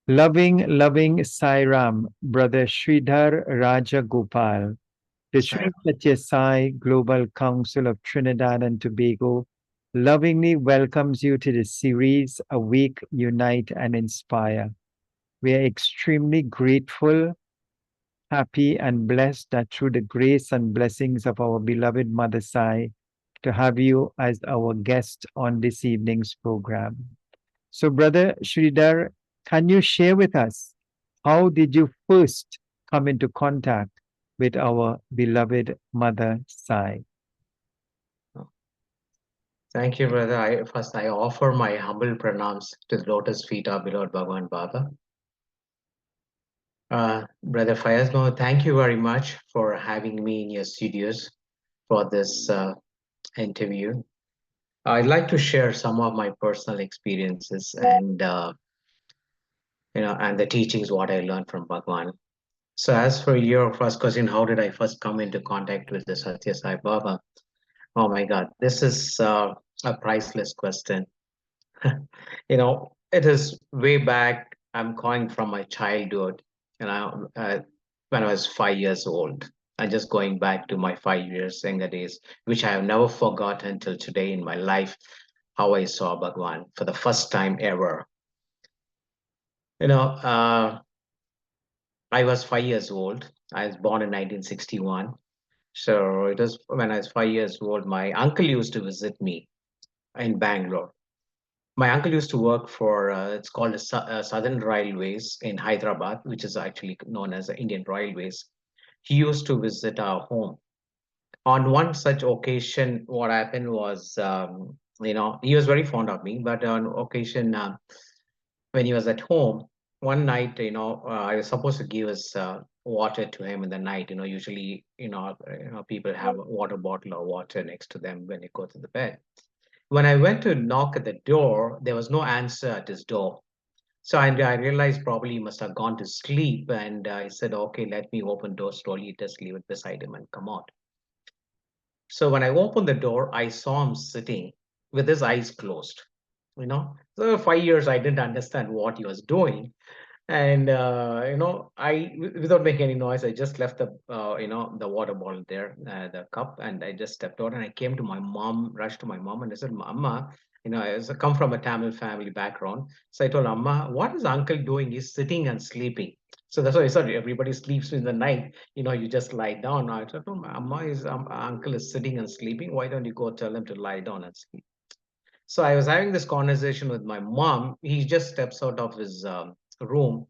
Loving Sairam, Brother Sridhar Rajagopal, the Sai. Sri Satya Sai Global Council of Trinidad and Tobago lovingly welcomes you to the series Awake, Unite and Inspire. We are extremely grateful, happy, and blessed that through the grace and blessings of our beloved Mother Sai, to have you as our guest on this evening's program. So, Brother Sridhar, can you share with us how did you first come into contact with our beloved Mother Sai? Oh, thank you, brother. I offer my humble pranams to the lotus feet of beloved Bhagwan Baba. Brother Fayazmo, thank you very much for having me in your studios for this interview. I'd like to share some of my personal experiences and the teachings what I learned from Bhagwan. So, as for your first question, how did I first come into contact with the Satya Sai Baba? Oh my God, this is a priceless question. It is way back. I'm calling from my childhood, when I was 5 years old. I'm just going back to my 5 years younger days, which I have never forgotten till today in my life, how I saw Bhagwan for the first time ever. You know, uh, I was 5 years old. I was born in 1961. So it was when I was 5 years old, my uncle used to visit me in Bangalore. My uncle used to work for it's called Southern Railways in Hyderabad, which is actually known as the Indian Railways. He used to visit our home. On one such occasion, what happened was, he was very fond of me, but on occasion when he was at home, one night, I was supposed to give his water to him in the night. Usually, people have a water bottle or water next to them when they go to the bed. When I went to knock at the door, there was no answer at his door. So I realized probably he must have gone to sleep. And I said, okay, let me open door slowly, just leave it beside him and come out. So when I opened the door, I saw him sitting with his eyes closed. So 5 years I didn't understand what he was doing, and without making any noise, I just left the water bottle there, the cup, and I just stepped out and I came to my mom, rushed to my mom, and I said, Mama, I come from a Tamil family background. So I told Amma, what is uncle doing? He's sitting and sleeping. So that's why I said everybody sleeps in the night. You just lie down. I said, no, my Amma is uncle is sitting and sleeping. Why don't you go tell him to lie down and sleep? So I was having this conversation with my mom. He just steps out of his room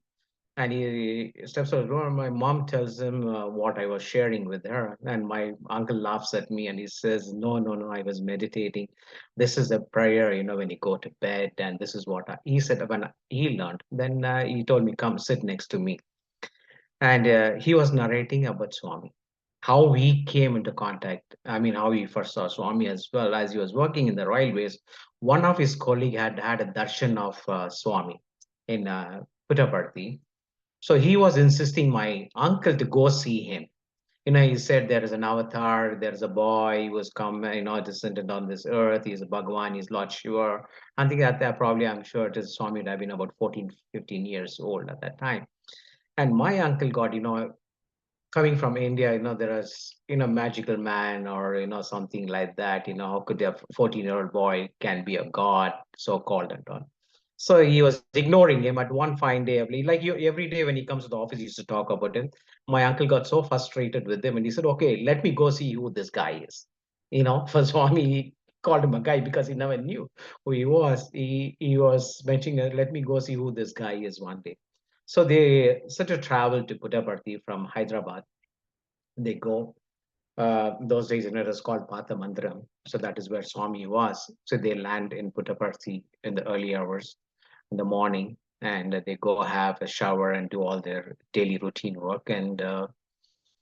and he steps out of the room. My mom tells him what I was sharing with her. And my uncle laughs at me and he says, no, no, no, I was meditating. This is a prayer, when you go to bed. And this is what he said when he learned. Then he told me, come sit next to me. And he was narrating about Swami, how he came into contact. I mean, how he first saw Swami as well as he was working in the railways. One of his colleague had a darshan of Swami in Puttaparthi. So he was insisting my uncle to go see him. He said there is an avatar, there is a boy who was come, descended on this earth. He's a Bhagwan, he's Lord Shiva. I think that probably, I'm sure it is Swami would have been about 14, 15 years old at that time. And my uncle got, coming from India, there is, magical man or, something like that. How could a 14-year-old boy can be a god, so called and all. So he was ignoring him at one fine day. Every day when he comes to the office, he used to talk about him. My uncle got so frustrated with him and he said, okay, let me go see who this guy is. For Swami, he called him a guy because he never knew who he was. He was mentioning, let me go see who this guy is one day. So they sort of travel to Puttaparthi from Hyderabad. They go. Those days, it was called Patha Mandiram. So that is where Swami was. So they land in Puttaparthi in the early hours in the morning, and they go have a shower and do all their daily routine work. And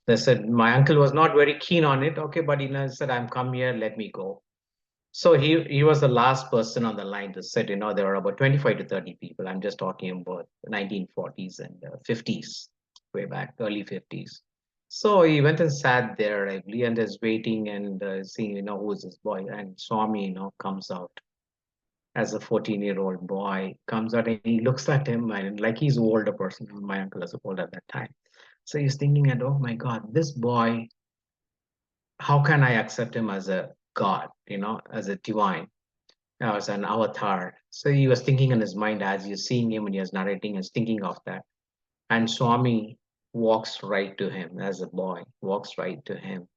they said my uncle was not very keen on it. Okay, but he said, "I'm come here. Let me go." So he was the last person on the line to sit. There were about 25 to 30 people. I'm just talking about 1940s and 50s, way back, early 50s. So he went and sat there, I believe, and is waiting and seeing, who is this boy. And Swami, comes out. as a 14-year-old boy comes out and he looks at him and like he's older person. My uncle was old at that time. So he's thinking, and oh my God, this boy, how can I accept him as a God, as a divine, as an avatar? So he was thinking in his mind as he's seeing him and he was narrating, and thinking of that. And Swami walks right to him as a boy, walks right to him.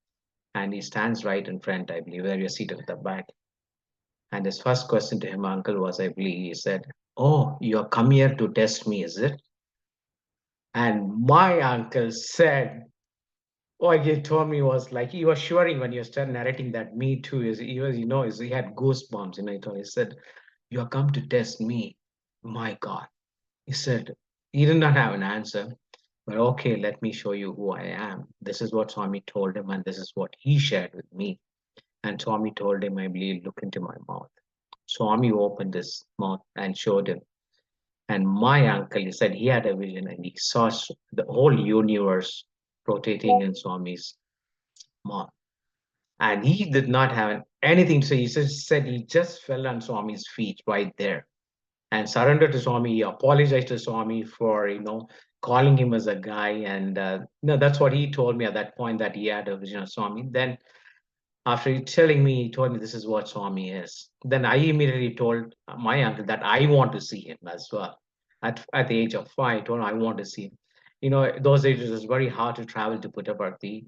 And he stands right in front, I believe, where you're seated at the back. And his first question to him, uncle, was, I believe, he said, "Oh, you have come here to test me, is it?" And my uncle said, what he told me was like he was shivering when he was narrating that. Me too. He was, he had goosebumps. He said, "You have come to test me, my God." He said he did not have an answer, but okay, let me show you who I am. This is what Swami told him, and this is what he shared with me. And Swami told him, I believe, look into my mouth. Swami opened his mouth and showed him. And my uncle, he said he had a vision and he saw the whole universe rotating in Swami's mouth. And he did not have anything to say. He just said he just fell on Swami's feet right there and surrendered to Swami. He apologized to Swami for, calling him as a guy. And no, that's what he told me at that point, that he had a vision of Swami. Then after telling me, he told me this is what Swami is. Then I immediately told my uncle that I want to see him as well. At the age of 5, I told him I want to see him. Those days it was very hard to travel to Puttaparthi,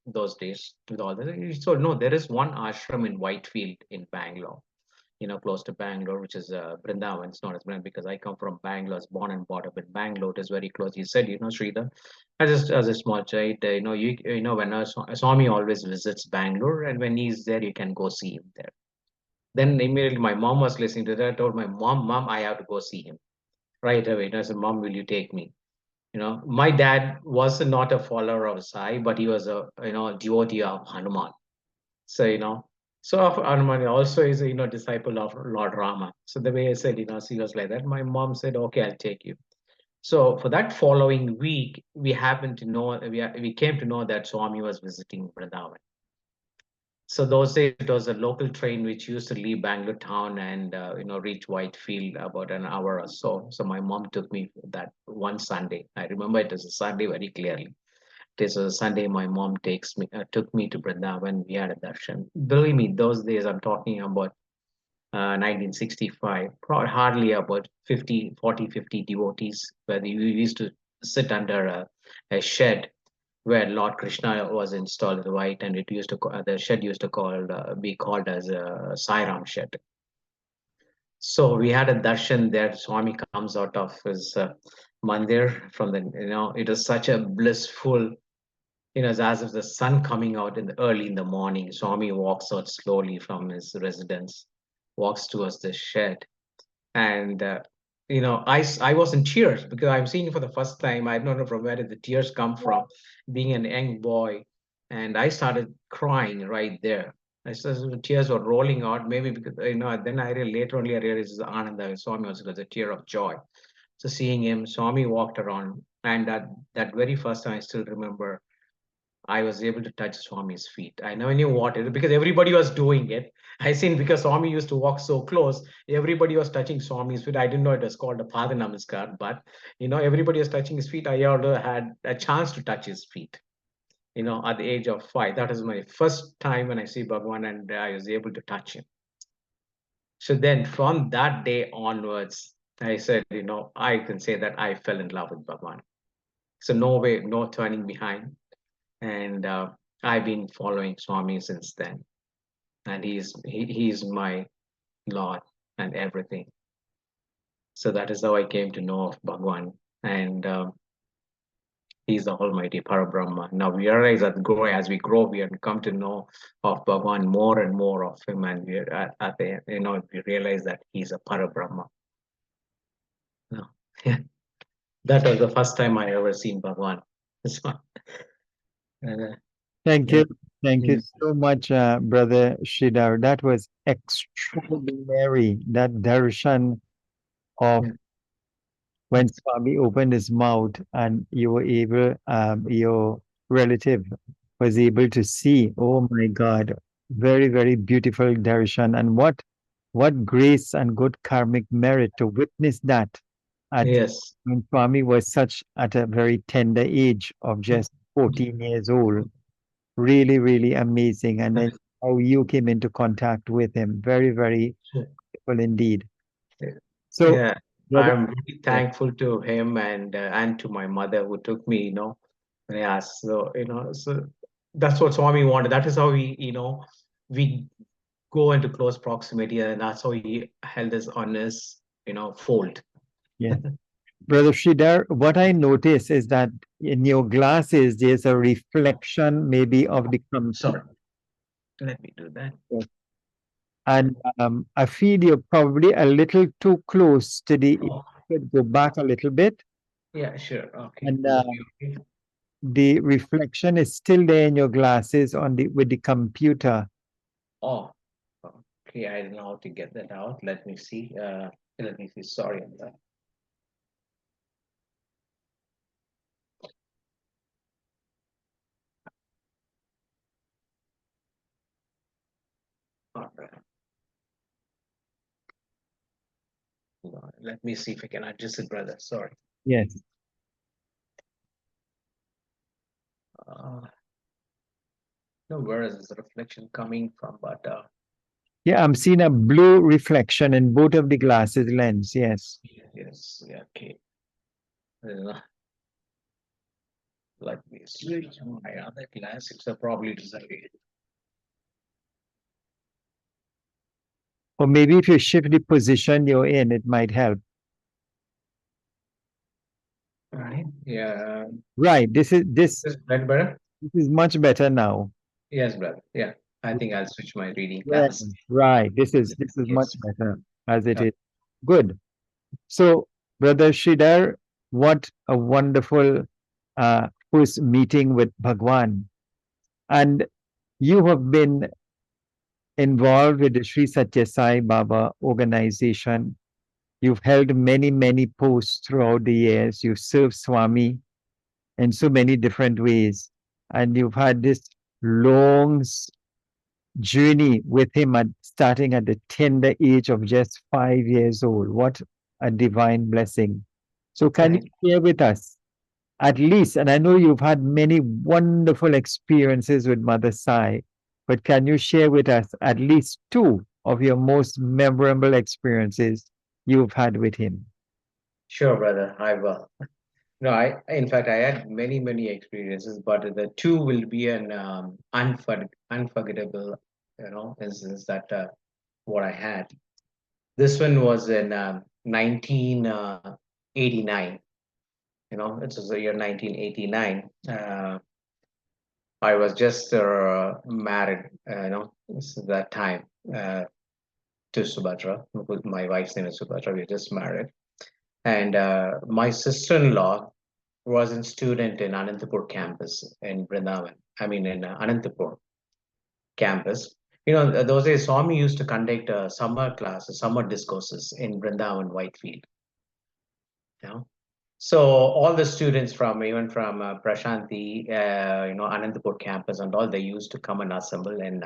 those days with all that. He told, no, there is one ashram in Whitefield in Bangalore, close to Bangalore, which is Vrindavan. It's not as Vrindavan because I come from Bangalore. I was born and brought up in Bangalore. It is very close. He said, Sridhar, as a small child, when Swami always visits Bangalore, and when he's there, you can go see him there. Then immediately my mom was listening to that. I told my mom, I have to go see him right away. I said, Mom, will you take me? My dad was not a follower of Sai, but he was a devotee of Hanuman. So, Hanuman also is a disciple of Lord Rama. So the way I said, she was like that. My mom said, "Okay, I'll take you." So for that following week, we happened to know we came to know that Swami was visiting Vrindavan. So those days it was a local train which used to leave Bangalore town and reach Whitefield about an hour or so. So my mom took me that one Sunday. I remember it was a Sunday very clearly. It is a Sunday. My mom took me to Vrindavan. We had a darshan. Believe me, those days I'm talking about 1965. Hardly about 50, 40, 50 devotees. Where we used to sit under a shed where Lord Krishna was installed, right? And it used to the shed used to be called as a Sairam shed. So we had a darshan there. Swami comes out of his mandir from the, it was such a blissful, it's as if the sun coming out early in the morning. Swami walks out slowly from his residence, walks towards the shed, and I was in tears because I'm seeing it for the first time. I don't know from where did the tears come from, being an young boy, and I started crying right there. I started, the tears were rolling out, maybe because Then later only I realized Ananda Swami was a tear of joy. So seeing him, Swami walked around, and that very first time I still remember I was able to touch Swami's feet. I never knew what it is because everybody was doing it. I seen because Swami used to walk so close, everybody was touching Swami's feet. I didn't know it was called a Pada Namaskar, but everybody was touching his feet. I also had a chance to touch his feet, at the age of 5. That is my first time when I see Bhagwan and I was able to touch him. So then from that day onwards, I said, I can say that I fell in love with Bhagwan. So no way, no turning behind. And I've been following Swami since then, and he's my Lord and everything. So that is how I came to know of Bhagwan, and he's the Almighty Parabrahma. Now we realize that as we grow, we have come to know of Bhagwan more and more of him, and we at the we realize that he's a Parabrahma. No. That was the first time I ever seen Bhagwan. So, Thank yeah. you. Thank you Mm, so much, Brother Sridhar. That was extraordinary. That darshan of yeah. when Swami opened his mouth and you were able, your relative was able to see. Oh my God, very, very beautiful darshan. And what What grace and good karmic merit to witness that at Yes. when Swami was such at a very tender age of just 14 years old. Really, really amazing. And then how you came into contact with him. Very, very cool indeed. So, Yeah, brother, I'm really yes, thankful to him and to my mother who took me, yeah, so so that's what Swami wanted. That is how we go into close proximity, and that's how he held us on his, fold. yes. Brother Sridhar, what I notice is that in your glasses, there's a reflection maybe of the computer. Sorry, let me do that. And I feel you're probably a little too close to the, if Oh, you could go back a little bit. yeah, sure. Okay, And will that be okay? the reflection is still there in your glasses on the with the computer. Oh, okay. I don't know how to get that out. Let me see. Let me see. Sorry on that. All right. Let me see if I can adjust it, brother. Sorry. Yes. Uh, no, where is this reflection coming from? But Yeah, I'm seeing a blue reflection in both of the glasses lens. Yes. yes, yeah, okay. Uh, Let me switch my other glasses. Are probably decided. Or maybe if you shift the position you're in, it might help. All right. Yeah. Right. This red better? This is much better now. Yes, brother. Yeah. I think I'll switch my reading Yeah. glass. Right. This is much Yes. better as it Uh, is. Good. So, Brother Sridhar, what a wonderful first meeting with Bhagwan. And you have been involved with the Sri Satya Sai Baba organization. You've held many, many posts throughout the years. You've served Swami in so many different ways. And you've had this long journey with him starting at the tender age of just 5 years old. What a divine blessing. So, can you right. share with us at least, and I know you've had many wonderful experiences with Mother Sai, but can you share with us at least two of your most memorable experiences you've had with him? Sure, brother. I will. No, in fact, I had many, many experiences, but the two will be an unforgettable, instance that what I had. This one was in 1989. It was the year 1989. I was just married, this is that time to Subhadra. My wife's name is Subhadra. We were just married. And my sister-in-law was a student in Anantapur campus in Vrindavan. I mean, in Anantapur campus. Those days, Swami used to conduct summer classes, summer discourses in Vrindavan, Whitefield. You know, so all the students even from Prashanti, Anantapur campus and all, they used to come and assemble in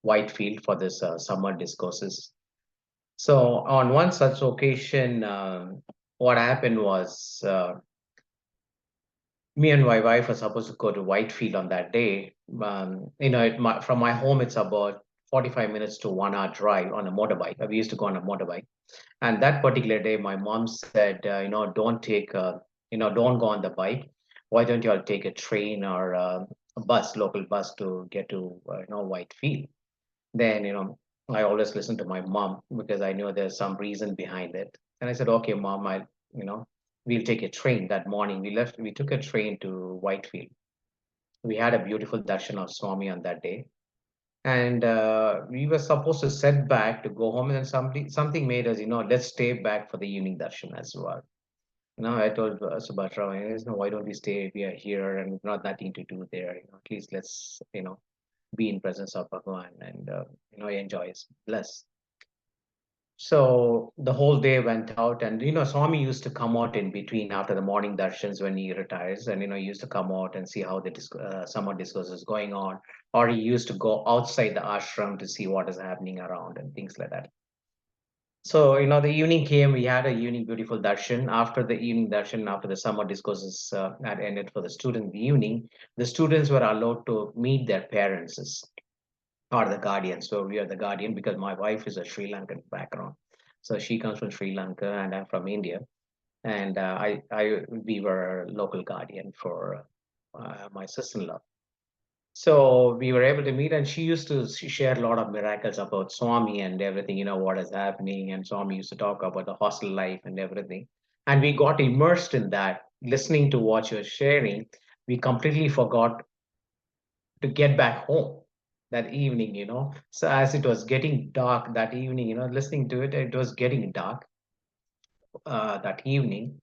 Whitefield for this summer discourses. So on one such occasion, what happened was me and my wife were supposed to go to Whitefield on that day. From my home, it's about 45 minutes to 1 hour drive on a motorbike. We used to go on a motorbike. And that particular day, my mom said, don't go on the bike. Why don't you all take a train or a bus, local bus to get to, Whitefield? Then, I always listen to my mom because I know there's some reason behind it. And I said, okay, mom, you know, we'll take a train that morning. We took a train to Whitefield. We had a beautiful darshan of Swami on that day. And we were supposed to set back to go home, and then something made us, let's stay back for the evening darshan as well. I told Subhatra, why don't we stay? We are here and not nothing to do there. At least let's, be in presence of Bhagwan and, enjoy his bless. So the whole day went out, and Swami used to come out in between after the morning darshans when he retires, and he used to come out and see how the summer discourse is going on, or he used to go outside the ashram to see what is happening around and things like that. So, the evening came, we had a evening beautiful darshan. After the evening darshan, after the summer discourses had ended for the student in the evening, the students were allowed to meet their parents or the guardian. So we are the guardian because my wife is a Sri Lankan background. So she comes from Sri Lanka and I'm from India. And we were local guardian for my sister-in-law. So we were able to meet, and she used to share a lot of miracles about Swami and everything, what is happening. And Swami used to talk about the hostel life and everything. And we got immersed in that, listening to what she was sharing. We completely forgot to get back home that evening. So as it was getting dark that evening, listening to it, it was getting dark that evening.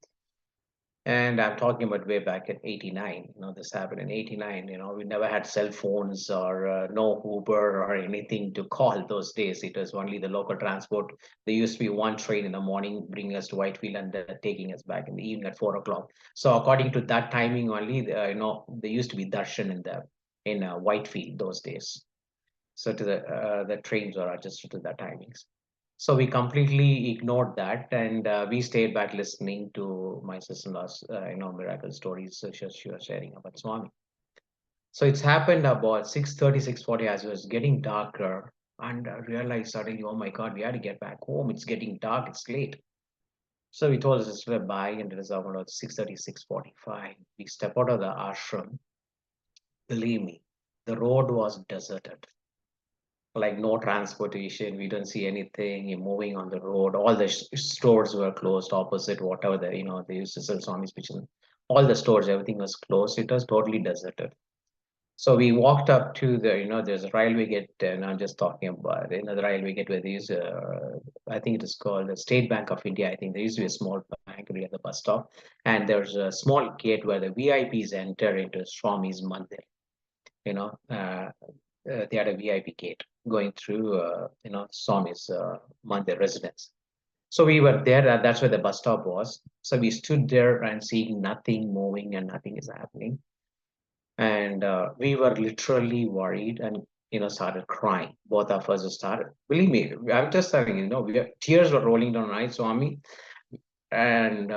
And I'm talking about way back in 89. This happened in 89. We never had cell phones or no Uber or anything to call those days. It was only the local transport. There used to be one train in the morning bringing us to Whitefield and taking us back in the evening at 4 o'clock. So according to that timing only, there used to be darshan in Whitefield those days. So the trains were adjusted to the timings. So we completely ignored that, and we stayed back listening to my sister-in-law's miracle stories she was sharing about Swami. So it's happened about 6:30, 6:40 as it was getting darker, and I realized suddenly, oh my God, we had to get back home. It's getting dark. It's late. So we told us to bye, and it was about 6:30, 6:45. We step out of the ashram. Believe me, the road was deserted, like no transportation. We don't see anything. You're moving on the road. All the stores were closed opposite whatever they used to sell Swami's kitchen. All the stores, everything was closed. It was totally deserted. So we walked up to there's a railway gate, and I'm just talking about, the railway gate where there is, I think it is called the State Bank of India. I think there used to be a small bank near the bus stop, and there's a small gate where the VIPs enter into Swami's mandir. You know, they had a VIP gate going through, Swami's Mandir residence. So we were there. That's where the bus stop was. So we stood there and seeing nothing moving and nothing is happening. And we were literally worried and started crying. Both of us started. Believe me, I'm just telling you, tears were rolling down our eyes, Swami, and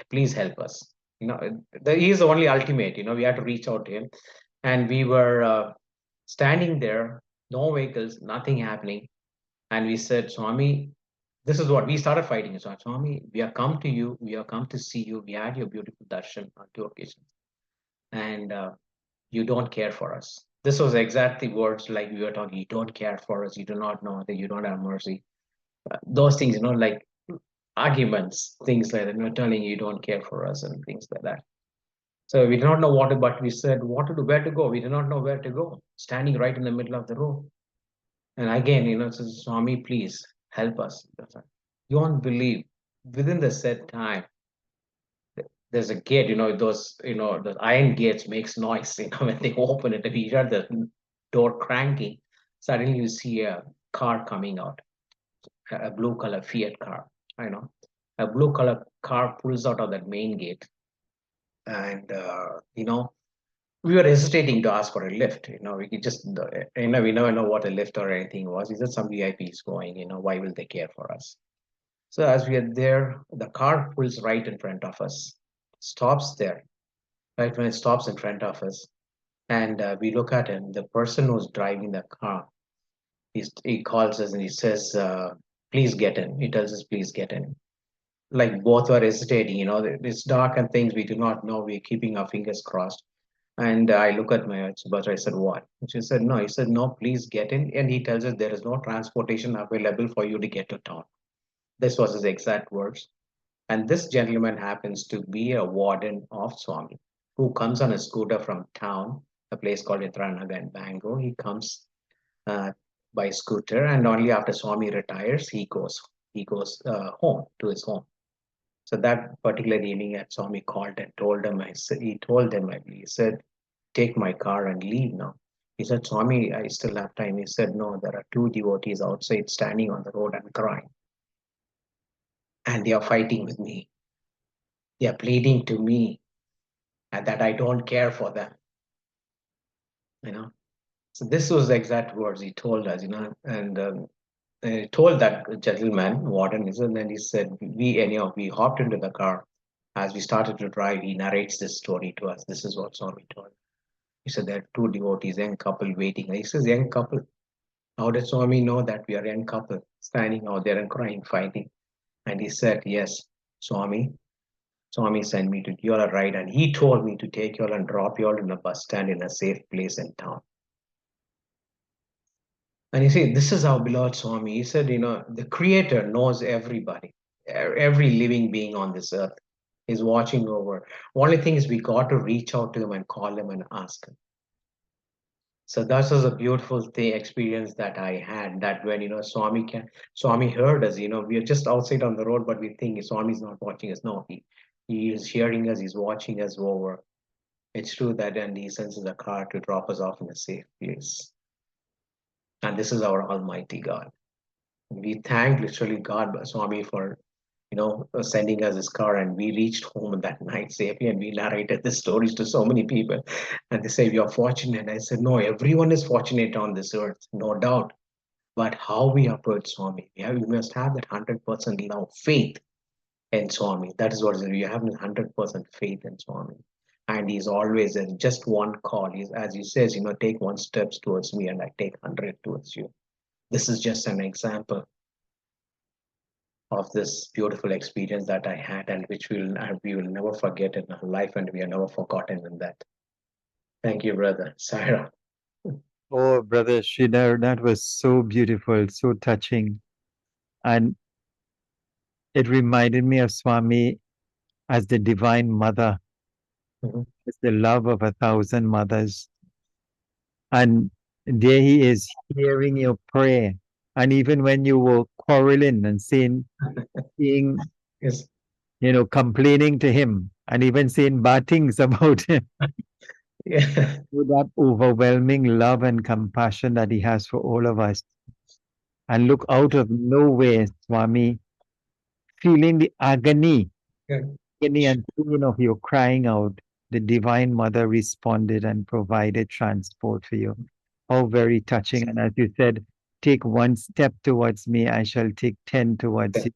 please help us. He is the only ultimate. We had to reach out to him, and we were standing there, no vehicles, nothing happening. And we said, Swami, this is what we started fighting. So, Swami, we have come to you, we have come to see you. We had your beautiful darshan on two occasions, and you don't care for us. This was exactly words like we were talking. You don't care for us. You do not know that you don't have mercy. Those things, like arguments, things like that. We're telling you don't care for us and things like that. So we did not know what to, but we said what to do, where to go. We did not know where to go. Standing right in the middle of the road. And again, says, Swami, please help us. You won't believe. Within the set time, there's a gate. The iron gates makes noise. When they open it, if you hear the door cranking, suddenly you see a car coming out, a blue color Fiat car. You know, a blue color car pulls out of that main gate, and we were hesitating to ask for a lift. We could just, we never know what a lift or anything was. It's just some VIPs going, why will they care for us? So as we are there, the car pulls right in front of us, stops there, right when it stops in front of us. And we look at him, the person who's driving the car, he calls us and he says, please get in. He tells us, please get in. Like both were hesitating, it's dark and things we do not know. We're keeping our fingers crossed. And I look at my supervisor. I said, what? And she said, no. He said, no, please get in. And he tells us there is no transportation available for you to get to town. This was his exact words. And this gentleman happens to be a warden of Swami who comes on a scooter from town, a place called Indranagar in Bangalore. He comes uh, by scooter, and only after Swami retires, he goes home to his home. So that particular evening, at Swami called and told him, he told him, he said, take my car and leave now. He said, Swami, I still have time. He said, no, there are two devotees outside standing on the road and crying. And they are fighting with me. They are pleading to me and that I don't care for them. You know. So this was the exact words he told us, and told that gentleman, warden, and then he said, we anyhow, we hopped into the car. As we started to drive, he narrates this story to us. This is what Swami told. He said there are two devotees, young couple waiting. And he says, young couple. How did Swami know that we are young couple standing out there and crying, fighting? And he said, yes, Swami. Swami sent me to give you all a ride, and he told me to take you all and drop you all in a bus stand in a safe place in town. And you see, this is our beloved Swami. He said, the Creator knows everybody, every living being on this earth is watching over. Only thing is, we got to reach out to him and call him and ask him. So that was a beautiful thing, experience that I had. That when Swami heard us. We are just outside on the road, but we think Swami is not watching us. No, he is hearing us. He's watching us over. It's true that, and he sends us a car to drop us off in a safe place. And this is our Almighty God. We thank literally God, Swami, for sending us his car, and we reached home that night safely, and we narrated the stories to so many people, and they say we are fortunate. And I said, no, everyone is fortunate on this earth, no doubt. But how we approach Swami, we must have that 100% love, faith in Swami. That is what it is. You have 100% faith in Swami. And he's always in just one call. As he says, take one steps towards me and I take 100 towards you. This is just an example of this beautiful experience that I had, and which we will never forget in our life, and we are never forgotten in that. Thank you, brother Sarah. Oh, Brother Sridhar, that was so beautiful, so touching. And it reminded me of Swami as the Divine Mother, Mhm. as the love of 1,000 mothers. And there he is hearing your prayer. And even when you were quarreling and saying, Yes. complaining to him and even saying bad things about him, Yeah. with that overwhelming love and compassion that he has for all of us. And look, out of nowhere, Swami, feeling the agony and pain of your crying out, the Divine Mother responded and provided transport for you. Oh, very touching. And as you said, take one step towards me, I shall take 10 towards you.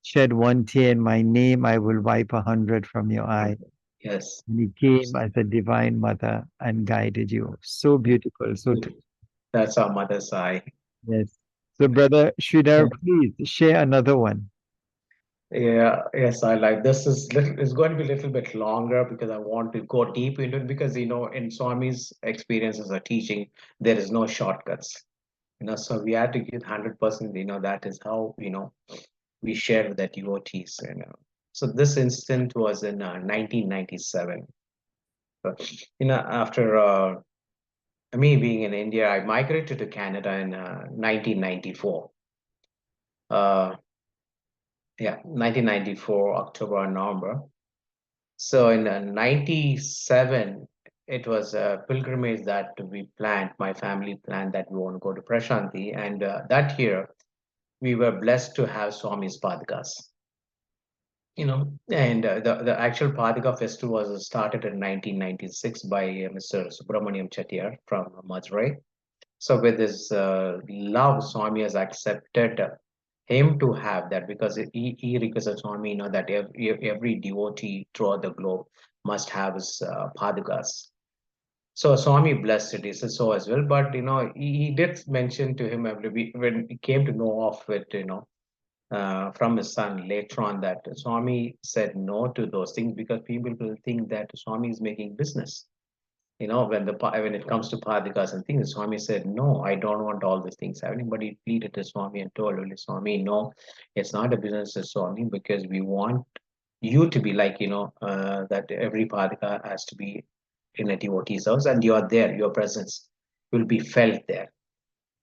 Shed one tear in my name, I will wipe 100 from your eye. Yes. And he came as a Divine Mother and guided you. So beautiful. That's our mother's eye. Yes. So, Brother Sridhar, please share another one. Yeah, yes, I like this. It's going to be a little bit longer because I want to go deep into it, because in Swami's experience as a teaching, there is no shortcuts. So we have to give 100%. That is how we share with the devotees. So this incident was in 1997. So, after me being in India, I migrated to Canada in 1994. Uh, yeah, 1994, October and November. So in 97, it was a pilgrimage that we planned, my family planned, that we want to go to Prashanti. And that year, we were blessed to have Swami's Padgas. And the actual Padga festival was started in 1996 by Mr. Subramaniam Chettiar from Madurai. So with his love, Swami has accepted him to have that, because he requested Swami, that every devotee throughout the globe must have his Padgas. So Swami blessed it. He said so as well. But he did mention to him when he came to know of it, from his son later on, that Swami said no to those things, because people will think that Swami is making business. When it comes to Padikas and things, Swami said, no, I don't want all these things happening. But he pleaded to Swami and told only Swami, no, it's not a business, Swami, because we want you to be like, that every Padika has to be in a devotee's house, and you are there, your presence will be felt there.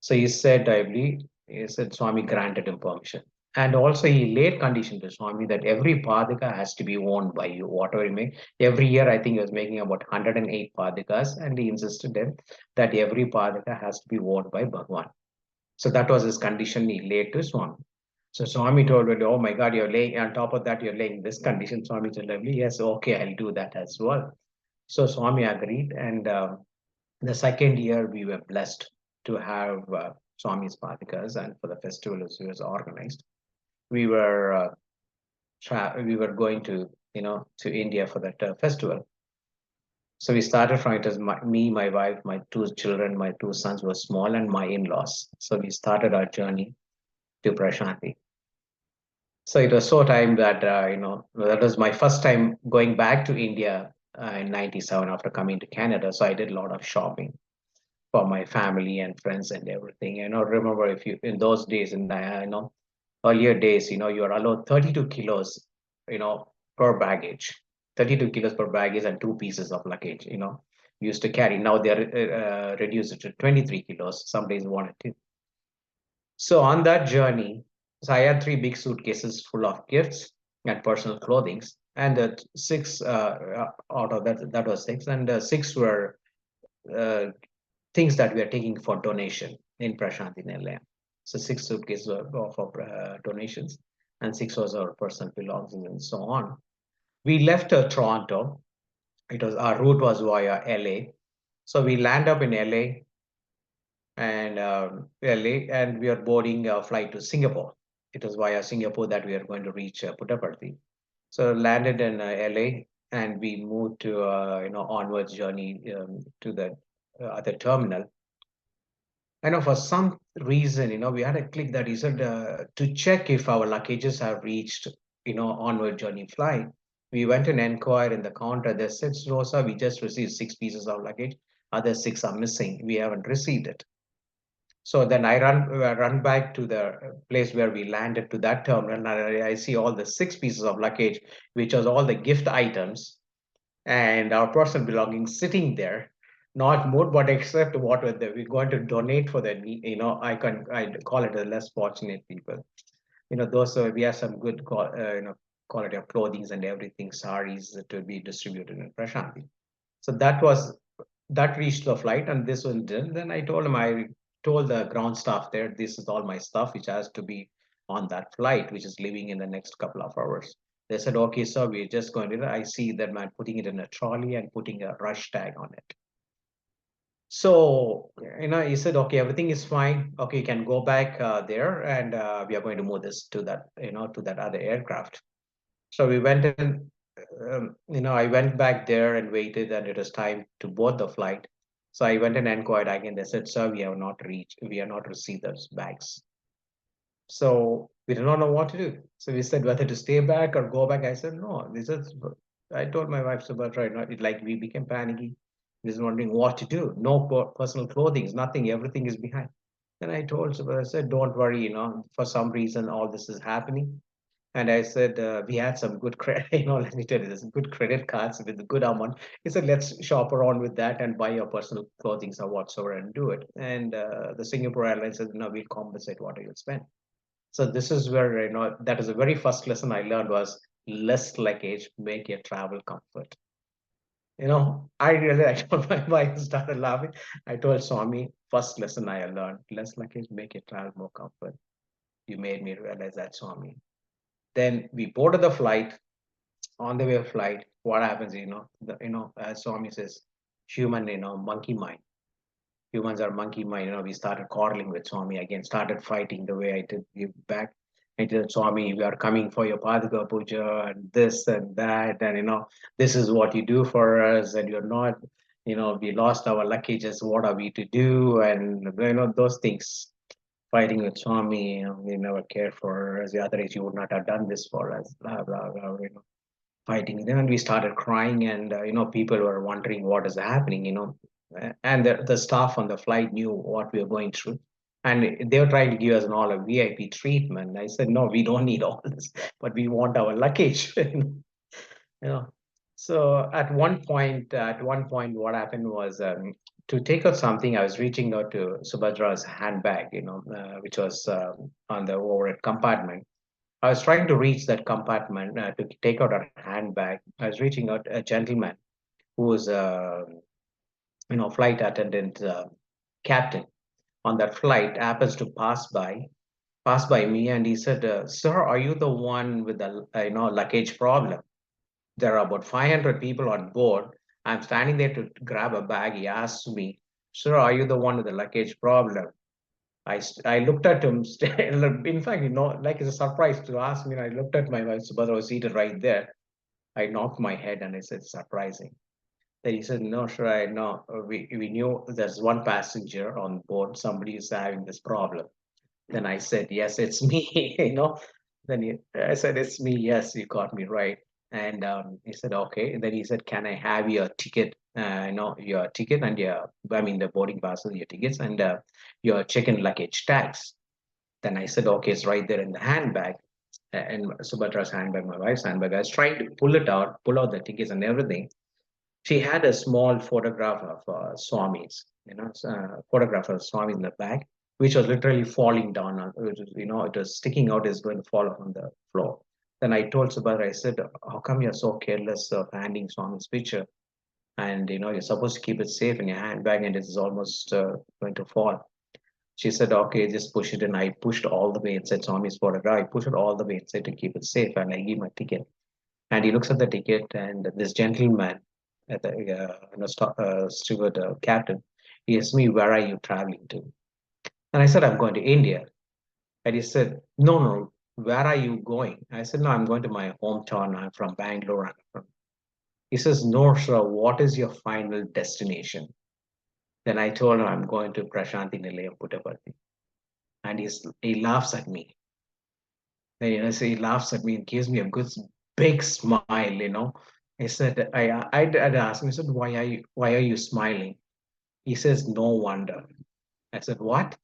So he said, I believe, he said Swami granted him permission. And also he laid condition to Swami that every Padika has to be owned by you, whatever you make. Every year, I think he was making about 108 Padikas, and he insisted then that every Padika has to be owned by Bhagwan. So that was his condition he laid to Swami. So Swami told him, oh my God, you're laying, on top of that, you're laying this condition. Swami said, lovely, yes, okay, I'll do that as well. So Swami agreed, and the second year we were blessed to have Swami's Patikas, and for the festival as was organized. We were we were going to to India for that festival. So we started from it as me, my wife, my two children, my two sons were small, and my in-laws. So we started our journey to Prashanti. So it was so time that that was my first time going back to India in '97 after coming to Canada. So I did a lot of shopping for my family and friends and everything. Remember if you in those days in earlier days, you are allowed 32 kilos, per baggage, 32 kilos per baggage and two pieces of luggage. Used to carry. Now they're reduced to 23 kilos. Some days one and two. So on that journey, so I had three big suitcases full of gifts and personal clothings, and six out of that was six, and six were uh, things that we are taking for donation in Prashanti Nilayam. So six suitcases were for donations, and six was our personal belongings and so on. We left Toronto. It was our route was via LA. So we land up in and LA, and we are boarding a flight to Singapore. It was via Singapore that we are going to reach Puttaparthi. So landed in LA, and we moved to onwards journey to the other terminal. I know for some reason, we had a click that he said to check if our luggages have reached, onward journey flight. We went and inquired in the counter. They said, Rosa, we just received six pieces of luggage. Other six are missing. We haven't received it. So then I run back to the place where we landed to that terminal, and I see all the six pieces of luggage, which was all the gift items and our personal belongings sitting there, not moved, but except what we're going to donate for the, I call it the less fortunate people. Those we have some good, quality of clothing and everything, saris to be distributed in Prashanti. So that reached the flight, and this one didn't. Then I told the ground staff there, this is all my stuff which has to be on that flight, which is leaving in the next couple of hours. They said, okay, sir, we're just going to, I see that man putting it in a trolley and putting a rush tag on it. So, he said, okay, everything is fine. Okay, you can go back there, and we are going to move this to that, to that other aircraft. So we went in, I went back there and waited, and it was time to board the flight. So I went and inquired again. They said, sir, we have not received those bags. So we did not know what to do. So we said whether to stay back or go back. I said, no, this is, I told my wife, Subhadra, like we became panicky. We was wondering what to do. No personal clothing, nothing, everything is behind. Then I told Subhadra, I said, don't worry, for some reason, all this is happening. And I said, we had some good credit, let me tell you, there's good credit cards with a good amount. He said, let's shop around with that and buy your personal clothing or whatsoever and do it. And the Singapore Airlines said, no, we'll compensate what you spend. So this is where, that is the very first lesson I learned was less luggage, make your travel comfort. I told my wife started laughing. I told Swami, first lesson I learned, less luggage, make your travel more comfort. You made me realize that, Swami. Then we boarded the flight. On the way of flight, what happens, as Swami says, human, monkey mind. Humans are monkey mind. We started quarreling with Swami again, started fighting the way I did you back. I told Swami, we are coming for your Padhika Puja and this and that. And, this is what you do for us. And you're not, we lost our luggages. What are we to do? And, those things. Fighting with Swami, we never cared for us. The other is you would not have done this for us. Blah, blah, blah, fighting. Then we started crying, and people were wondering what is happening. And the staff on the flight knew what we were going through, and they were trying to give us an all a VIP treatment. I said, no, we don't need all this, but we want our luggage. know. So at one point, what happened was to take out something. I was reaching out to Subhadra's handbag, which was on the overhead compartment. I was trying to reach that compartment to take out her handbag. I was reaching out a gentleman who was, flight attendant captain on that flight happens to pass by me, and he said, "Sir, are you the one with the luggage problem? There are about 500 people on board. I'm standing there to grab a bag." He asked me, "Sir, are you the one with the luggage problem?" I looked at him. In fact, like it's a surprise to ask me. I looked at my wife, Subhadra was seated right there. I knocked my head and I said, surprising. Then he said, no, sure, I know. We knew there's one passenger on board. Somebody is having this problem. Then I said, yes, it's me. Then I said, it's me. Yes, you got me right. And he said, okay. And then he said, can I have your ticket? Your ticket and I mean, the boarding pass, your tickets and your check-in luggage tags. Then I said, okay, it's right there in the handbag. And Subatra's handbag, my wife's handbag. I was trying to pull out the tickets and everything. She had a small photograph of Swami's, photograph of Swami in the bag, which was literally falling down. It was sticking out, is going to fall on the floor. Then I told Subhadra, I said, how come you're so careless of handing Swami's picture? And, you're supposed to keep it safe in your handbag and it's almost going to fall. She said, okay, just push it in. I pushed all the way inside Swami's photograph. I pushed it all the way inside to keep it safe. And I gave my ticket. And he looks at the ticket, and this gentleman at the steward captain, he asked me, "Where are you traveling to?" And I said, "I'm going to India." And he said, "No, no, where are you going?" I said, "No, I'm going to my hometown. I'm from Bangalore." He says, "No, sir. What is your final destination?" Then I told him, "I'm going to Prashanti Nilayam Puttaparthi." And he laughs at me. Then, so he laughs at me and gives me a good big smile. He said, I'd asked him, I said, why are you smiling? He says, no wonder. I said, what?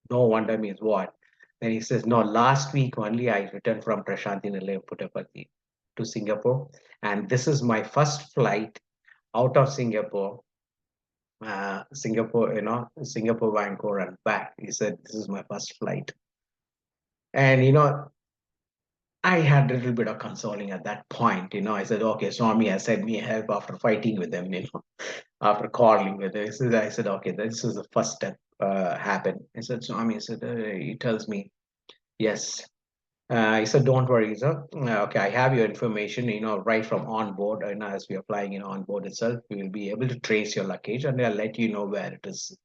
No wonder means what? Then he says, no, last week only I returned from Prashanti Nilayam Puttaparthi to Singapore. And this is my first flight out of Singapore, Vancouver and back. He said, this is my first flight. And, I had a little bit of consoling at that point. I said, okay, Swami has sent me help after fighting with them, after quarreling with them. I said, okay, this is the first step happened. I said, Swami, he tells me, yes. He said, don't worry, sir. Okay, I have your information, right from on board. And as we are flying, on board itself, we will be able to trace your luggage and I'll let you know where it is,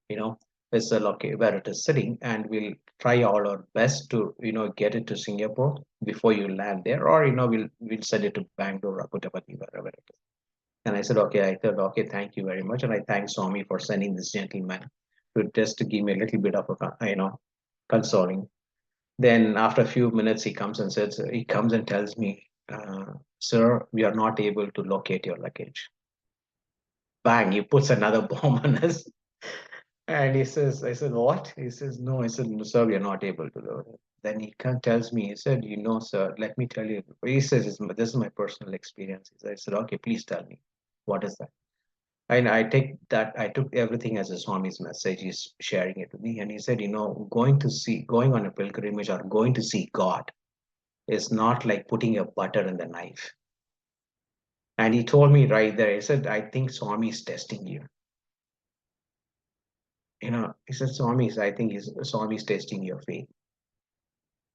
you know, it's a where it is sitting. And we'll try all our best to, get it to Singapore before you land there. Or, we'll send it to Bangalore or Puttaparthi, wherever it is. And I said, okay, okay, thank you very much. And I thank Swami for sending this gentleman to just to give me a little bit of consoling. Then after a few minutes, he comes and tells me, sir, we are not able to locate your luggage. Bang, he puts another bomb on us. And he says, I said, what? He says, no. I said, no, sir, we are not able to do it. Then tells me, he said, sir, let me tell you. He says, this is my personal experience. I said, okay, please tell me. What is that? And I took everything as a Swami's message. He's sharing it with me. And he said, going on a pilgrimage or going to see God is not like putting a butter in the knife. And he told me right there, he said, I think Swami is testing you. He said, I think Swami is testing your faith,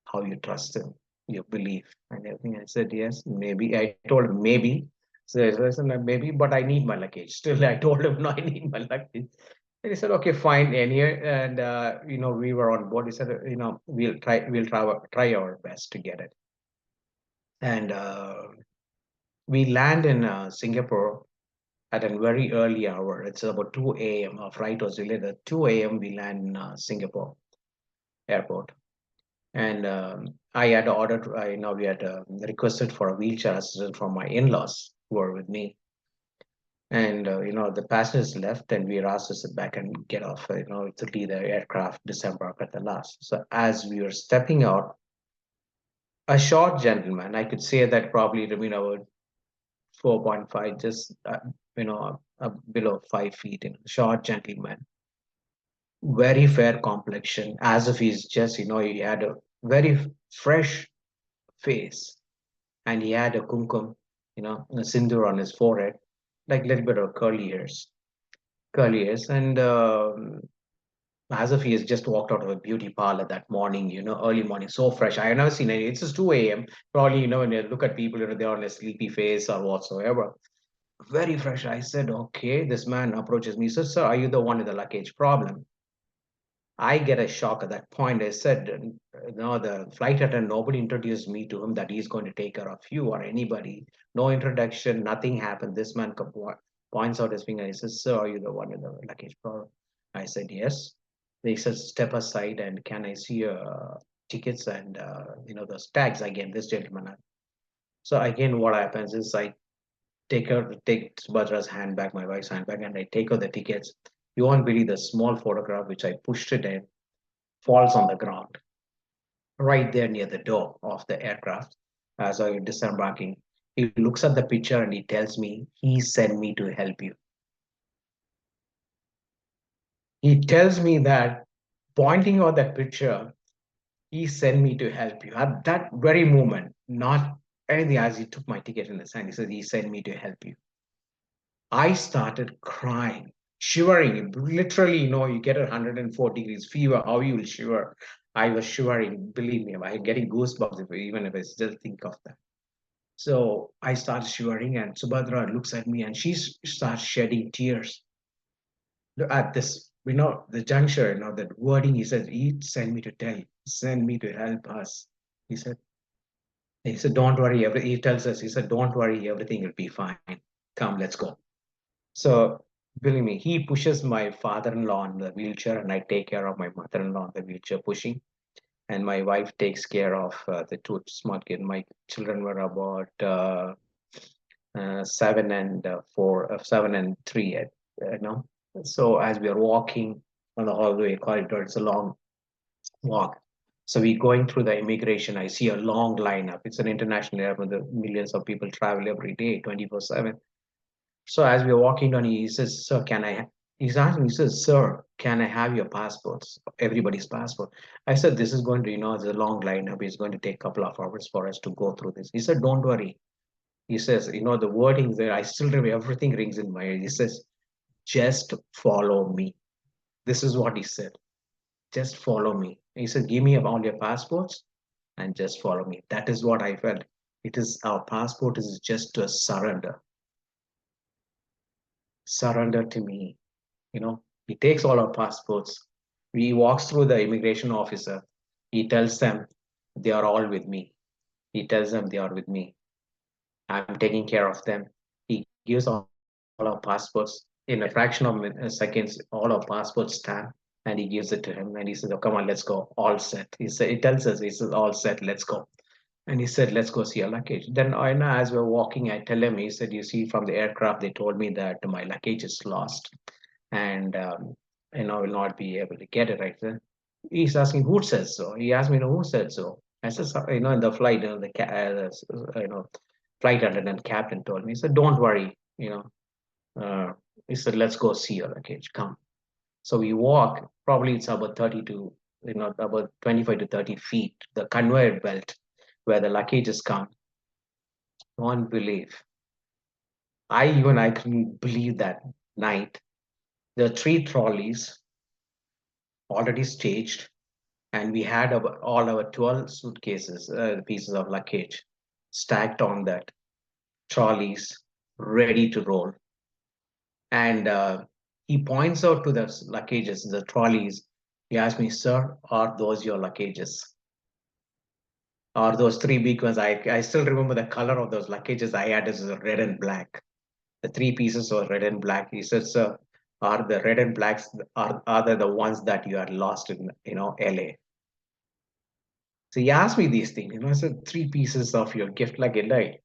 how you trust him, your belief and everything. I said, yes, maybe. I told him, maybe. So I said, maybe, but I need my luggage. Still, I told him, no, I need my luggage. And he said, okay, fine. And here, and, we were on board. He said, we'll try our best to get it. And we land in Singapore at a very early hour. It's about 2 a.m. Our flight was delayed. At 2 a.m. we land in Singapore airport. And I had ordered, we had requested for a wheelchair assistant from my in-laws who were with me. And, the passengers left and we were asked to sit back and get off, to leave the aircraft, disembark at the last. So as we were stepping out, a short gentleman, I could say that probably, about 4.5, just, below 5 feet, short gentleman, very fair complexion, as if he's just, he had a very fresh face and he had a kumkum, a sindoor on his forehead, like a little bit of curly hairs, and as if he has just walked out of a beauty parlor that morning, early morning, so fresh. I have never seen any. It's just 2 a.m. Probably, when you look at people, they're on a sleepy face or whatsoever. Very fresh. I said, okay, this man approaches me. He said, sir, are you the one with the luggage problem? I get a shock at that point. I said, no, the flight attendant, nobody introduced me to him that he's going to take care of you or anybody. No introduction, nothing happened. This man points out his finger. He says, sir, are you the one in the luggage problem? I said, yes. He says, step aside and can I see your tickets and, those tags again, this gentleman. So again, what happens is I take Subhadra's handbag, my wife's handbag, and I take her the tickets. You won't believe the small photograph which I pushed it in falls on the ground right there near the door of the aircraft as I was disembarking. He looks at the picture and he tells me, he sent me to help you. He tells me that, pointing out that picture, he sent me to help you. At that very moment, not anything, as he took my ticket in his hand, he said, he sent me to help you. I started crying, shivering. Literally, you get 104 degrees fever, how you will shiver. I was shivering, believe me, I'm getting goosebumps even if I still think of that. So I started shivering, and Subhadra looks at me and she starts shedding tears. At this, the juncture, that wording, he said, he sent me to tell, send me to help us. He said, don't worry, he tells us, he said, don't worry, everything will be fine. Come, let's go. So, believe me, he pushes my father-in-law in the wheelchair, and I take care of my mother-in-law in the wheelchair pushing. And my wife takes care of the two small kids. My children were about 7 and 3, you know. So as we are walking on the hallway corridor, it's a long walk. So we going through the immigration. I see a long lineup. It's an international airport. The millions of people travel every day, 24/7. So as we are walking down, he says, "Sir, can I?" He's asking, he says, "Sir, can I have your passports? Everybody's passport." I said, "This is going to, it's a long lineup. It's going to take a couple of hours for us to go through this." He said, "Don't worry." He says, the wording there, I still remember, everything rings in my ear. He says, "Just follow me." This is what he said. Just follow me. He said, "Give me all your passports and just follow me." That is what I felt. It is our passport is just a surrender. Surrender to me. He takes all our passports. He walks through the immigration officer. He tells them they are all with me. He tells them they are with me. I'm taking care of them. He gives all our passports in a fraction of seconds, all our passports stamp, and he gives it to him. And he says, "Oh, come on, let's go. All set." He tells us, he says, "All set, let's go." And he said, "Let's go see your luggage." Then I know as we're walking, I tell him, he said, "You see, from the aircraft, they told me that my luggage is lost and I will not be able to get it right then." He's asking, "Who says so?" He asked me, "Who said so?" I said, in the flight, flight attendant captain told me. He said, "Don't worry, uh, he said, let's go see your luggage. Come." So we walk, probably it's about 30 to, about 25 to 30 feet, the conveyor belt where the luggages come. Won't believe. I couldn't believe that night. There are three trolleys already staged, and we had all our 12 suitcases, pieces of luggage stacked on that trolleys, ready to roll. And he points out to the luggages, the trolleys. He asked me, "Sir, are those your luggages? Are those three big ones?" I still remember the color of those luggages I had is red and black. The three pieces were red and black. He said, "Sir, are the red and blacks, are they the ones that you had lost in, LA?" So he asked me these things, I said, "Three pieces of your gift luggage." Like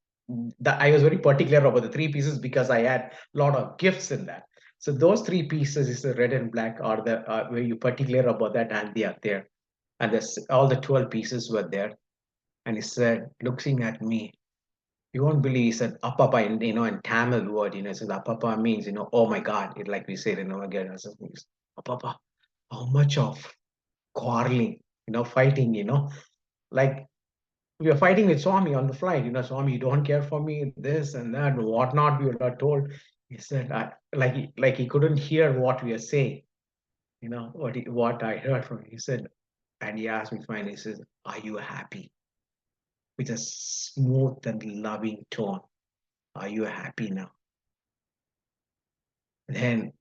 that, I was very particular about the three pieces because I had a lot of gifts in that. So those three pieces is the red and black are the were you particular about that, and they are there. And all the 12 pieces were there. And he said, looking at me, you won't believe, he said, "Apapa," in Tamil word, he says, "Apapa" means, "Oh my God," like we say, again, it means, "Apapa, how much of quarreling, fighting, like we are fighting with Swami on the flight. Swami, you don't care for me, this and that, whatnot. We were told." He said, like he couldn't hear what we are saying. What I heard from him. He said, and he asked me finally. He says, "Are you happy?" With a smooth and loving tone. "Are you happy now?" Then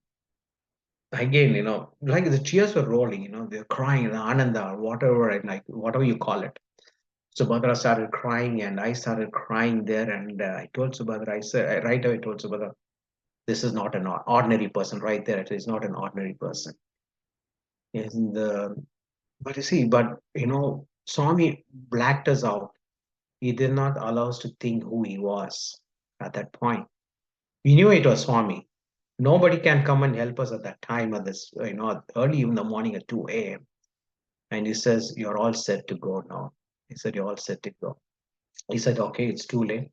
again, like the tears were rolling, they're crying, the ananda, or whatever, and like whatever you call it. Subhadra started crying, and I started crying there. And I told Subhadra, right away, I told Subhadra, this is not an ordinary person right there. It is not an ordinary person. And but you see, Swami blacked us out. He did not allow us to think who he was at that point. We knew it was Swami. Nobody can come and help us at that time at this, early in the morning at 2 a.m. And he says, "You're all set to go now." He said, "You're all set to go." He said, "Okay, it's too late."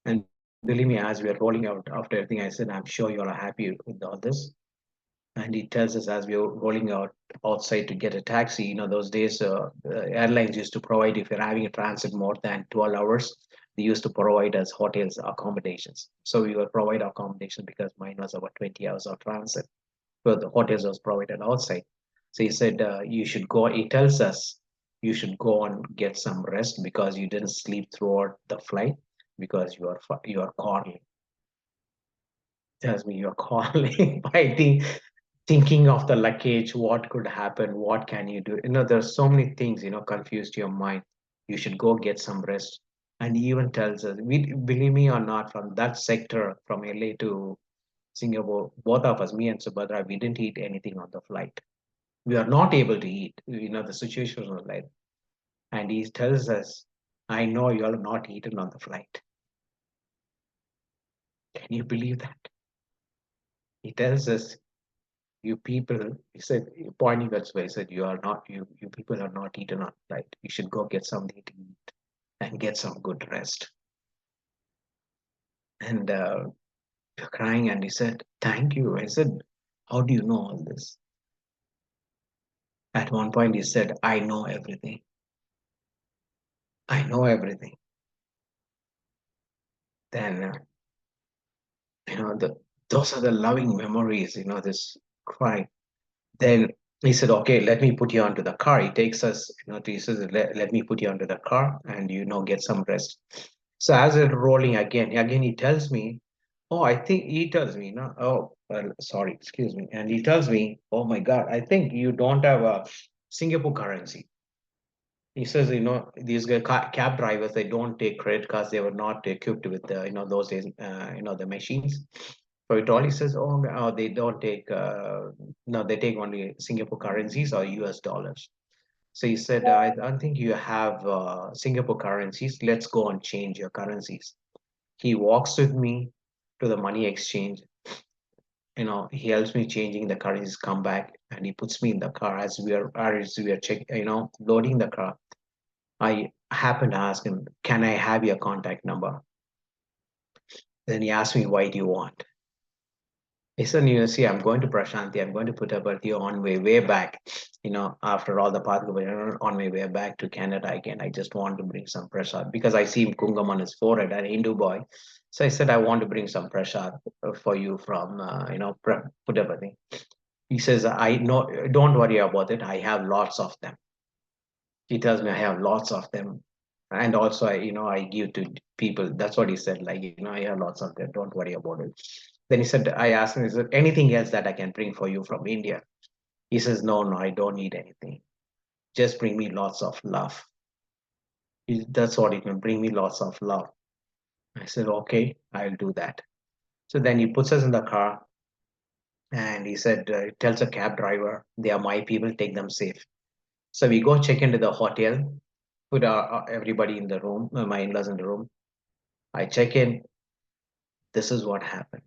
And believe me, as we are rolling out after everything, I said, "I'm sure you're happy with all this." And he tells us as we were rolling out outside to get a taxi, those days, airlines used to provide, if you're having a transit more than 12 hours, they used to provide us hotels accommodations. So we would provide accommodation because mine was about 20 hours of transit. So the hotels was provided outside. So he said, you should go, he tells us, you should go and get some rest because you didn't sleep throughout the flight because you are calling. Tells me you're calling by thinking of the luggage, what could happen, what can you do? There's so many things, confused your mind. You should go get some rest. And he even tells us, we believe me or not, from that sector, from LA to Singapore, both of us, me and Subhadra, we didn't eat anything on the flight. We are not able to eat. The situation was like, and he tells us, I know you are not eaten on the flight. Can you believe that? He tells us, you people, he said, pointing that way, he said, you are not, you people are not eaten on flight. You should go get something to eat and get some good rest. And we're crying, and he said, thank you. I said, how do you know all this? At one point, he said, I know everything. I know everything. Then, those are the loving memories, this crying. Then he said, okay, let me put you onto the car. He takes us, he says, let me put you onto the car and, get some rest. So as it's rolling again, he tells me, oh, I think he tells me, no, oh, well, sorry, excuse me. And he tells me, oh my God, I think you don't have a Singapore currency. He says, these cab drivers, they don't take credit cards. They were not equipped with, those days, the machines. So it all he says, oh, no, they don't take, no, they take only Singapore currencies or US dollars. So he said, I don't think you have Singapore currencies. Let's go and change your currencies. He walks with me to the money exchange. He helps me changing the currencies, come back, and he puts me in the car as we are loading the car. I happened to ask him, can I have your contact number? Then he asked me, why do you want? He said, see, I'm going to Prashanti. I'm going to put up with you on my way back. After all the path, on my way back to Canada again, I just want to bring some prasad because I see Kungam on his forehead, a Hindu boy. So I said, I want to bring some prasad for you from, Puttaparthi. He says, I know, don't worry about it. I have lots of them. He tells me I have lots of them. And also, I give to people. That's what he said. Like, I have lots of them. Don't worry about it. Then he said, I asked him, is there anything else that I can bring for you from India? He says, no, no, I don't need anything. Just bring me lots of love. That's what he can bring me lots of love. I said, okay, I'll do that. So then he puts us in the car and he said, tells a cab driver, they are my people, take them safe. So we go check into the hotel, put everybody in the room, my in-laws in the room. I check in. This is what happened.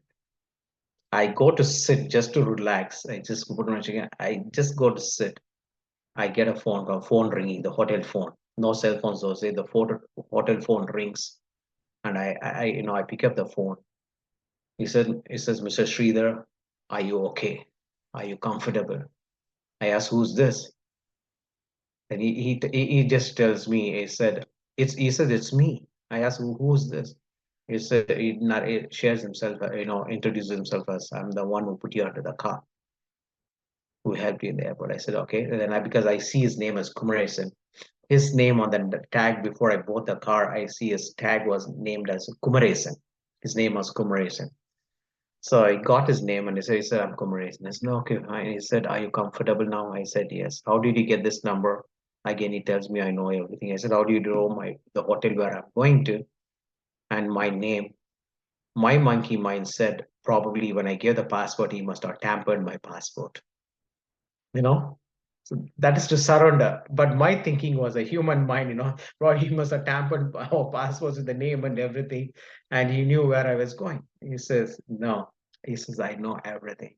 I go to sit just to relax. I just put my chicken. I just go to sit. I get a phone ringing, the hotel phone. No cell phones those days. The hotel phone rings, and I pick up the phone. He says, Mr. Sridhar, are you okay? Are you comfortable? I ask, who's this? And he just tells me. He said, it's me. I asked, who's this? He shares himself, introduces himself as I'm the one who put you under the car, who helped you in the airport. I said, okay. And then because I see his name as Kumaresan, his name on the tag before I bought the car, I see his tag was named as Kumaresan. His name was Kumaresan. So I got his name and he said, I'm Kumaresh. And I said, okay, fine. He said, are you comfortable now? I said, yes. How did you get this number? Again, he tells me I know everything. I said, how do you know the hotel where I'm going to and my name? My monkey mind said, probably when I gave the passport, he must have tampered my passport. You know? So that is to surrender. But my thinking was a human mind, probably he must have tampered our passports with the name and everything, and he knew where I was going. He says, no. He says, I know everything.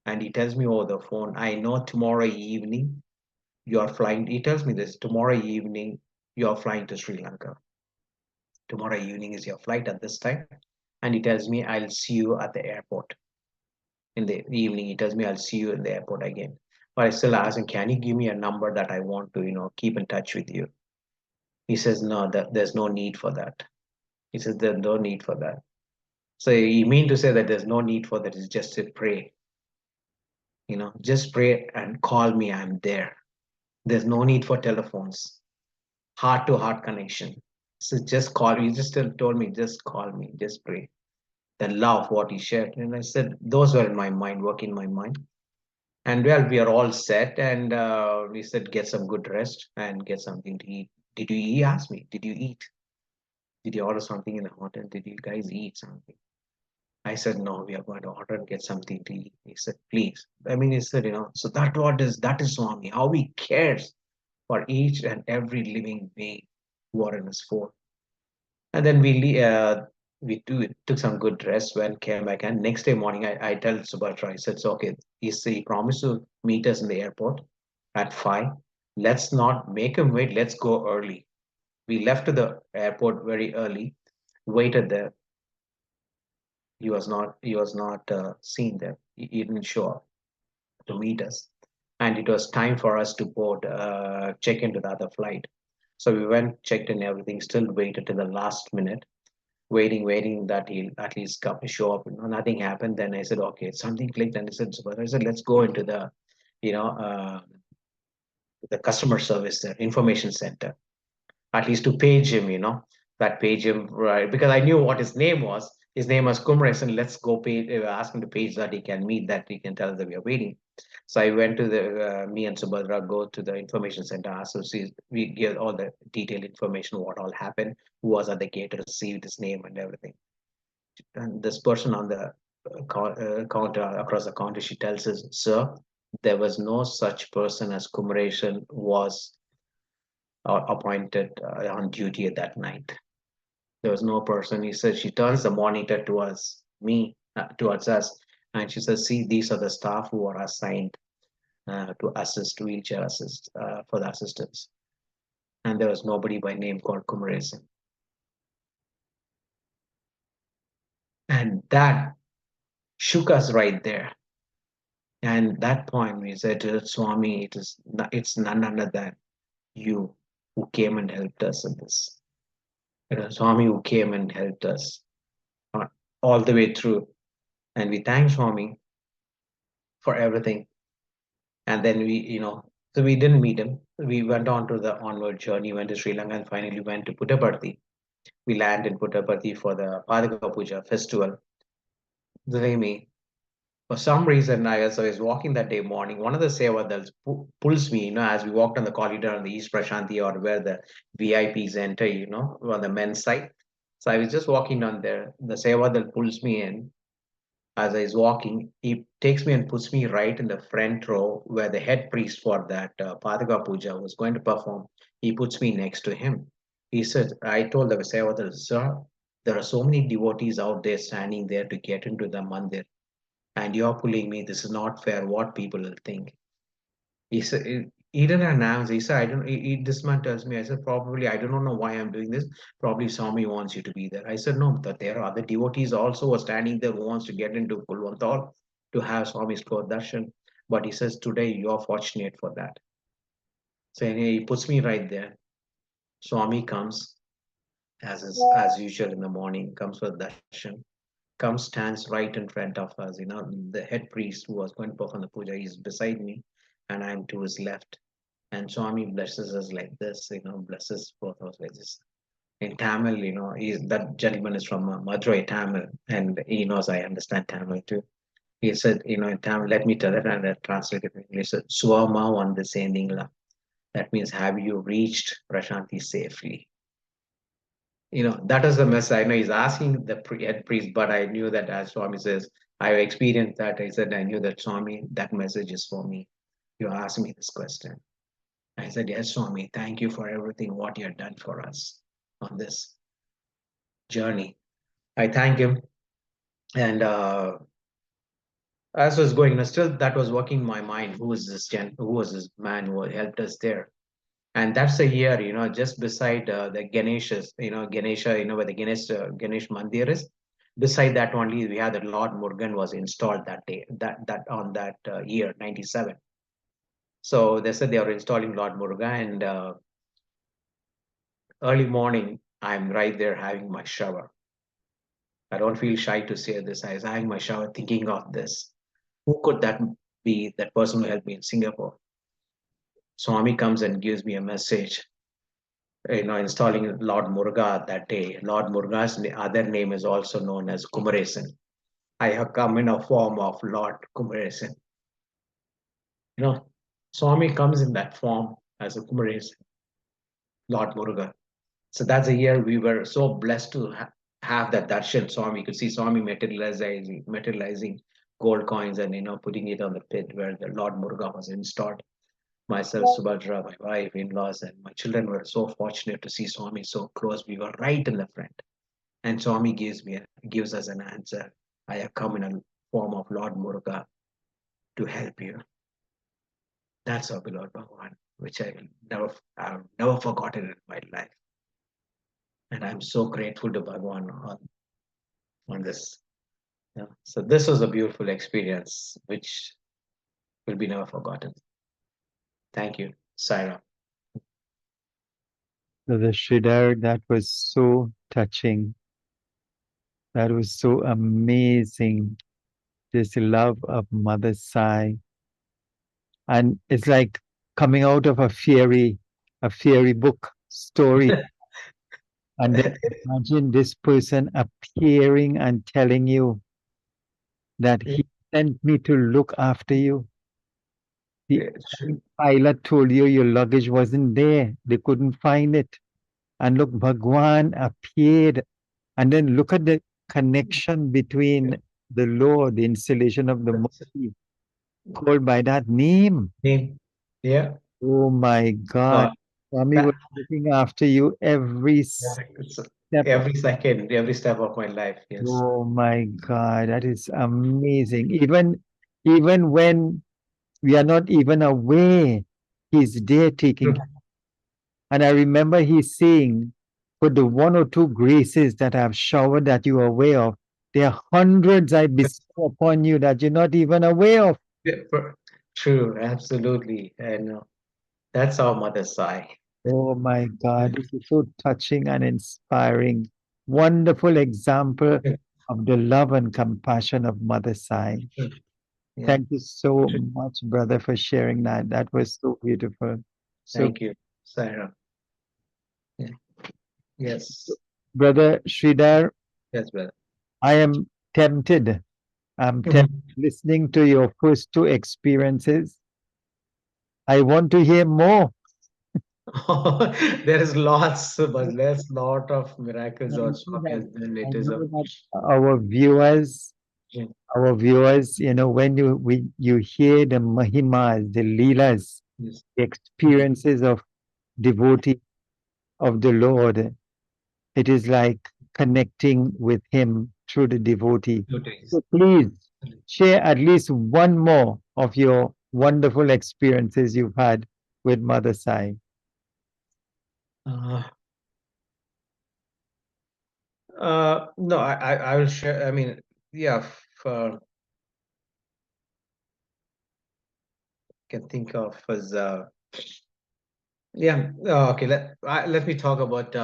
And he tells me over the phone, I know tomorrow evening you're flying. He tells me this tomorrow evening you're flying to Sri Lanka. Tomorrow evening is your flight at this time. And he tells me, I'll see you at the airport in the evening. He tells me, I'll see you in the airport again. But I still ask him, can you give me a number that I want to, keep in touch with you? He says, no, there's no need for that. He says, there's no need for that. So you mean to say that there's no need for that? It's just to pray, just pray and call me. I'm there. There's no need for telephones, heart to heart connection. So just call me. He just told me, just call me, just pray. The love, what he shared. And I said, those were in my mind, work in my mind. And well, we are all set. And we said, get some good rest and get something to eat. Did you eat? He asked me, did you eat? Did you order something in the hotel? Did you guys eat something? I said, no, we are going to order and get something to eat. He said, please. I mean, he said, so that is Swami, how he cares for each and every living being who are in his fold. And then took some good rest when came back. And next day morning, I tell Subhatra, I said, so, okay, he promised to meet us in the airport at 5. Let's not make him wait. Let's go early. We left to the airport very early, waited there. He was not seen there. He didn't show up to meet us. And it was time for us to check into the other flight. So we went, checked in everything, still waited till the last minute, waiting that he'll at least come show up. Nothing happened. Then I said, okay, something clicked, and I said, let's go into you know, uh, the customer service information center, at least to page him, that page him, right? Because I knew what his name was. His name was Kumres, and let's go ask him to page that he can meet, that he can tell us that we are waiting. So I went to me and Subhadra go to the information center, ask to see, we give all the detailed information, what all happened, who was at the gate, received his name and everything. And this person on the counter, across the counter, she tells us, sir, there was no such person as Kumaresan was appointed on duty at that night. There was no person. He said she turns the monitor towards me, towards us, and she says, "See, these are the staff who are assigned to assist, wheelchair assist for the assistance." And there was nobody by name called Kumaresan. And that shook us right there. And that point we said to Swami, it's none other than you who came and helped us in this. Swami who came and helped us uh, all the way through. And we thank Swami for everything. And then so we didn't meet him. We went on to the onward journey, went to Sri Lanka, and finally went to Puttaparthi. We landed in Puttaparthi for the Padaka Puja festival. Believe me, for some reason, I was walking that day morning. One of the Sevadals pulls me, as we walked on the corridor on the East Prashanti, or where the VIPs enter, on the men's side. So I was just walking down there. The Sevadal pulls me in. As I was walking, he takes me and puts me right in the front row where the head priest for that Padaka Puja was going to perform. He puts me next to him. He said, I told the Sevadal, sir, there are so many devotees out there standing there to get into the mandir, and you're pulling me. This is not fair. What people will think. He said, he didn't announce. He said, I don't. This man tells me. I said, probably I don't know why I'm doing this. Probably Swami wants you to be there. I said, no, but there are other devotees also who are standing there who wants to get into Pulvantal to have Swami's Klor darshan. But he says, today you're fortunate for that. So anyway, he puts me right there. Swami comes as usual in the morning. Comes for darshan. Comes, stands right in front of us. The head priest who was going to perform the puja is beside me, and I'm to his left. And Swami blesses us like this, blesses both of us like this. in Tamil. That gentleman is from Madurai, Tamil, and he knows I understand Tamil too. He said, in Tamil, let me tell it and I translate it in English. Swama on the sendingla. That means, have you reached Prashanti safely? That is the message. I know he's asking the head priest, but I knew that as Swami says, I experienced that. I said, I knew that Swami, that message is for me. You asked me this question. I said, yes, Swami, thank you for everything, what you have done for us on this journey. I thank him. And as I was going, still that was working in my mind. Who was this man who helped us there? And that's a year, just beside the Ganesh's, Ganesha, where the Ganesh Mandir is. Beside that only, we had the Lord Murugan was installed that day, that on that year, 97. So they said they are installing Lord Murugan, and early morning, I'm right there having my shower. I don't feel shy to say this. I was having my shower thinking of this. Who could that be, that person who helped me in Singapore? Swami comes and gives me a message, installing Lord Muruga that day. Lord Muruga's other name is also known as Kumaresan. I have come in a form of Lord Kumaresan. You know, Swami comes in that form as a Kumaresan, Lord Muruga. So that's a year we were so blessed to have that darshan Swami. You could see Swami materializing gold coins and putting it on the pit where the Lord Muruga was installed. Myself, Subhadra, my wife, in-laws, and my children were so fortunate to see Swami so close. We were right in the front. And Swami gives us an answer. I have come in a form of Lord Muruga to help you. That's our beloved Bhagavan, which I've never forgotten in my life. And I'm so grateful to Bhagavan on this. Yeah. So this was a beautiful experience, which will be never forgotten. Thank you, Saira. Brother Sridhar, that was so touching. That was so amazing. This love of Mother Sai. And it's like coming out of a fairy book story. And then imagine this person appearing and telling you that Yeah, he sent me to look after you. The true. pilot told you your luggage wasn't there. They couldn't find it. And look, Bhagwan appeared. And then look at the connection Yeah. between the Lord, the installation of the Murti, called by that name. Name. Yeah. Oh my God. No, Swami was that, looking after you every yeah, it's step. every second, every step of my life. Yes. Oh my God, that is amazing. Even when we are not even aware, he's there taking True. care. And I remember he saying, for the one or two graces that I've showered that you are aware of, there are hundreds I bestow upon you that you're not even aware of. Yeah, true, absolutely. And that's our mother's side. Oh my Yeah. God, this is so touching and inspiring. Wonderful example Yeah. of the love and compassion of Mother Sai. True. Yeah. Thank you so True. much, brother, for sharing that. That was so beautiful. So, Thank you, Sarah. Yeah. Yes. brother Sridhar, Yes, brother. I am tempted. I'm tempted Mhm. listening to your first two experiences. I want to hear more. There is lots, but there's lot of miracles I or know Swami that, has done. I It is a know that our viewers, when you hear the mahimas, the leelas, yes. the experiences of devotee of the Lord, it is like connecting with Him through the devotee. Beauties. So please share at least one more of your wonderful experiences you've had with Mother Sai. Uh, no, I will share. I mean, yeah, can think of as yeah. Okay, let me talk about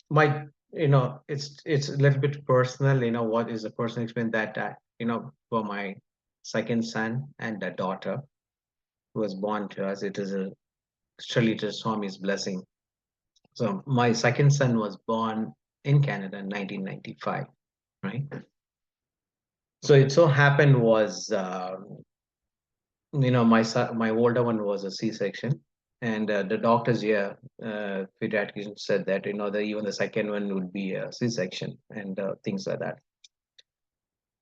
my. It's a little bit personal. What is a personal experience that for my second son and a daughter who was born to us. It is a Shalita Swami's blessing. So my second son was born in Canada in 1995, right? So it so happened was, my son, my older one was a C-section, and the doctors here, pediatrician said that that even the second one would be a C-section and things like that.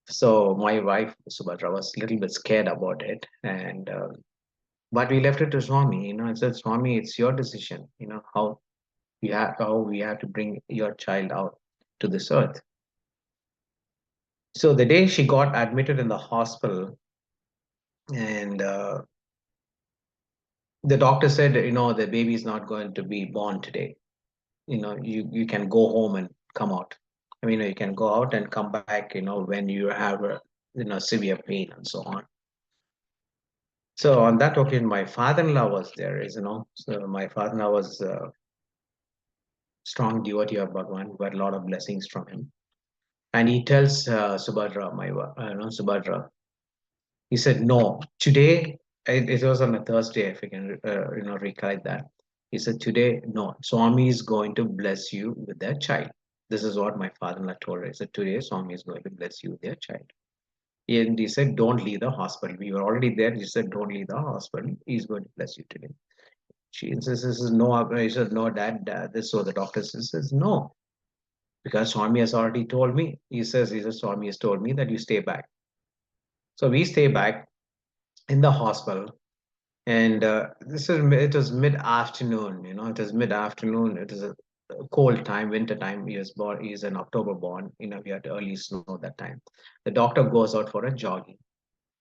So my wife Subhadra was a little bit scared about it, and but we left it to Swami. I said, Swami, it's your decision. How we have to bring your child out to this earth. So the day she got admitted in the hospital, and the doctor said, the baby is not going to be born today. You can go home and come out. I mean, you can go out and come back, when you have a, severe pain and so on. So on that occasion, my father-in-law was there, so my father-in-law was a strong devotee of Bhagwan, got a lot of blessings from him. And he tells Subhadra, Subhadra, he said, no, today, it was on a Thursday, if you can, recollect that. He said, today, no, Swami is going to bless you with their child. This is what my father-in-law told her. He said, today, Swami is going to bless you with their child. And he said, don't leave the hospital. We were already there. He said, don't leave the hospital. He's going to bless you today. She insists, this is no, he said, no, dad, this, so the doctor says, no, because Swami has already told me. He says, Swami has told me that you stay back. So we stay back in the hospital. And it was mid-afternoon, it was mid-afternoon. It is a cold time, winter time. He is an October born, we had early snow that time. The doctor goes out for a jogging.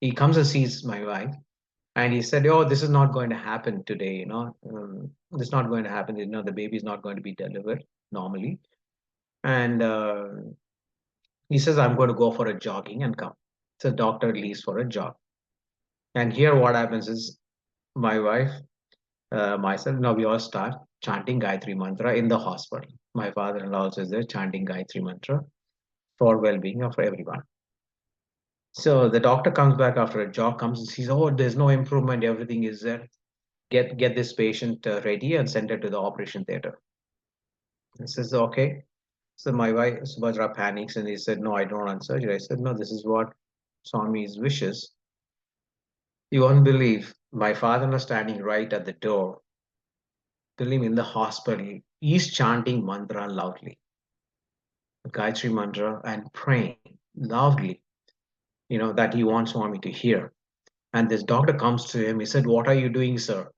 He comes and sees my wife, and he said, oh, this is not going to happen today, this is not going to happen. The baby is not going to be delivered normally. And he says, I'm going to go for a jogging and come. So the doctor leaves for a jog. And here what happens is my wife, myself, now we all start chanting Gayatri Mantra in the hospital. My father-in-law also is there chanting Gayatri Mantra for well-being of everyone. So the doctor comes back after a jog, comes and sees, oh, there's no improvement, everything is there. Get this patient ready and send her to the operation theater. He says, okay. So my wife, Subhadra, panics and he said, no, I don't want surgery. I said, no, this is what Swami's wishes. You won't believe, my father-in-law standing right at the door, believe me, in the hospital, he's chanting mantra loudly, Gayatri Mantra, and praying loudly, that he wants Swami to hear. And this doctor comes to him. He said, what are you doing, sir?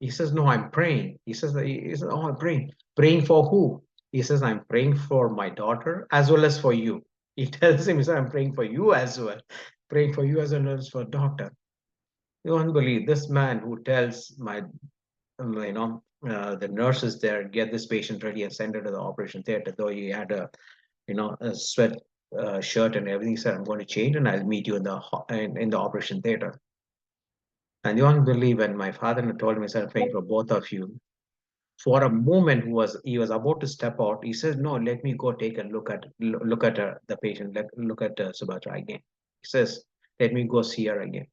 He says, no, I'm praying. He says, oh, I'm praying. Praying for who? He says, I'm praying for my daughter as well as for you. He tells him, he said, I'm praying for you as well. Praying for you as well as for doctor. You won't believe this man who tells the nurses there, get this patient ready and send her to the operation theater, though he had a sweat shirt and everything. He said, I'm going to change and I'll meet you in the operation theater. And you won't believe, when my father told me, he said, I'm praying for both of you. For a moment, he was about to step out. He says, no, let me go take a look at the patient, look at Subhadra again. He says, let me go see her again.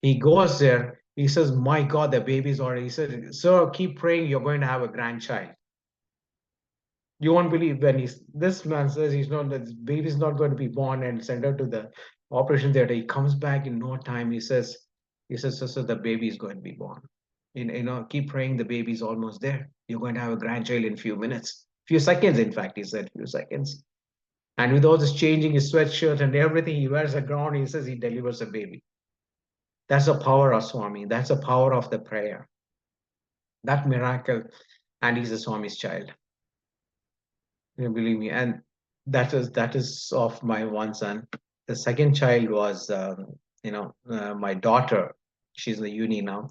He goes there. He says, my God, the baby's already. He said, sir, keep praying. You're going to have a grandchild. You won't believe, when this man says he's not, the baby's not going to be born and sent her to the operation theater. He comes back in no time. He says, so the baby is going to be born. Keep praying. The baby's almost there. You're going to have a grandchild in few minutes, few seconds. In fact, he said few seconds. And with all this changing his sweatshirt and everything, he wears a gown. He says he delivers a baby. That's the power of Swami. That's the power of the prayer. That miracle. And he's a Swami's child. Believe me. And that is of my one son. The second child was, my daughter. She's in the uni now.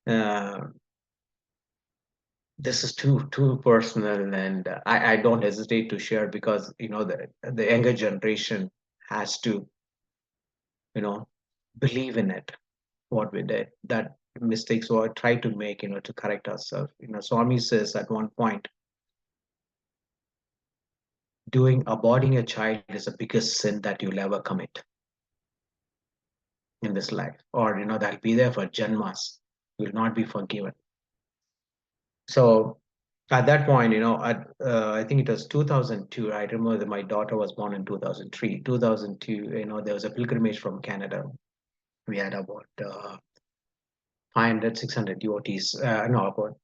Uh, this is too personal, and I don't hesitate to share, because the younger generation has to you know believe in it, what we did, that mistakes we try to make, to correct ourselves. Swami says at one point, aborting a child is the biggest sin that you'll ever commit in this life, or that'll be there for janmas, will not be forgiven. So At that point, I think it was 2002. I remember that my daughter was born in 2003. 2002, there was a pilgrimage from Canada. We had about 500, 600 devotees, no, about